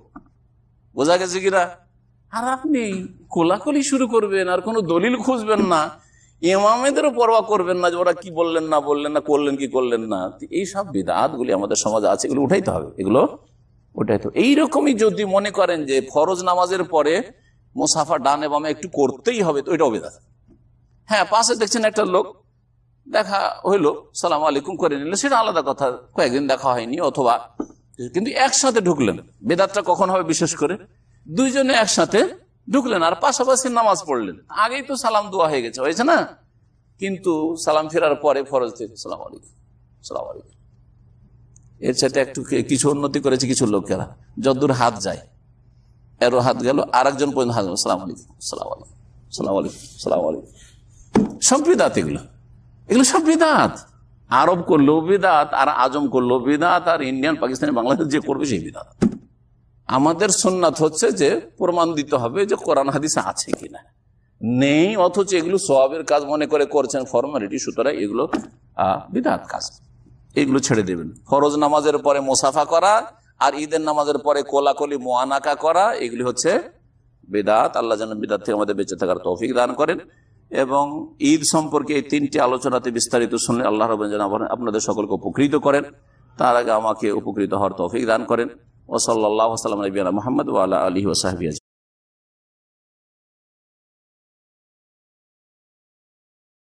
বোঝা গেছে কিনা? আর আপনি কোলাকুলি শুরু করবেন আর কোনো দলিল খুঁজবেন না, ইমামেদেরও পরোয়া করবেন না যে ওরা কি বললেন না করলেন কি করলেন না। এইসব বিদআত গুলি আমাদের সমাজে আছে, এগুলো উঠাইতে হবে, এইরকমই যদি মনে করেন যে ফরজ নামাজের পরে মুসাফা ডানে বামে একটু করতেই হবে, তো ওইটাও বিদআত। হ্যাঁ, পাশে দেখছেন একটা লোক দেখা হইলো, সালাম আলাইকুম করে নিল, সেটা আলাদা কথা, কয়েকদিন দেখা হয়নি, অথবা কিন্তু একসাথে ঢুকলেন। বিদআতটা কখন হবে? বিশেষ করে দুইজনে একসাথে ঢুকলেন আর পাশাপাশি নামাজ পড়লেন, আগেই তো সালাম দোয়া হয়েছে না, কিন্তু সালাম ফেরার পরে ফরজ থেকে সালাম আলাইকুম। এর সাথে একটু কিছু উন্নতি করেছে কিছু লোকেরা, যতদূর হাত যায় এরও হাত গেল, আর একজন পর্যন্ত হাত, সালাম আলাইকুম। সব বিদআত, এগুলো সব বিদআত। আরব করলেও বিদআত, আর আজম করলেও বিদআত, আর ইন্ডিয়ান, পাকিস্তানি, বাংলাদেশ যে করবে সেই বিদআত। আমাদের সুন্নাত হচ্ছে যে প্রমাণ দিতে হবে যে কোরআন হাদিসে আছে কিনা, নেই, অথচ এগুলো সওয়াবের কাজ মনে করে করছেন, ফরমালিটি, সুতরাং এগুলো বিদআত কাজ, এগুলো ছেড়ে দেবেন। ফরজ নামাজের পরে মুসাফা করা আর ঈদের নামাজের পরে কোলাকুলি মুআনাকা করা, এগুলি হচ্ছে বিদআত। আল্লাহ যেন বিদআত থেকে আমাদের বেঁচে থাকার তৌফিক দান করেন। এবং ঈদ সম্পর্কে এই তিনটি আলোচনাতে বিস্তারিত শুনলে আল্লাহ রাব্বুল যেন আপনাদের সকলকে উপকৃত করেন, তার আগে আমাকে উপকৃত হওয়ার তৌফিক দান করেন। ওয়া সাল্লাল্লাহু আলা নবিয়িনা মুহাম্মদ ওয়া আলা আলিহি ওয়া সাহবিহি আজমাইন।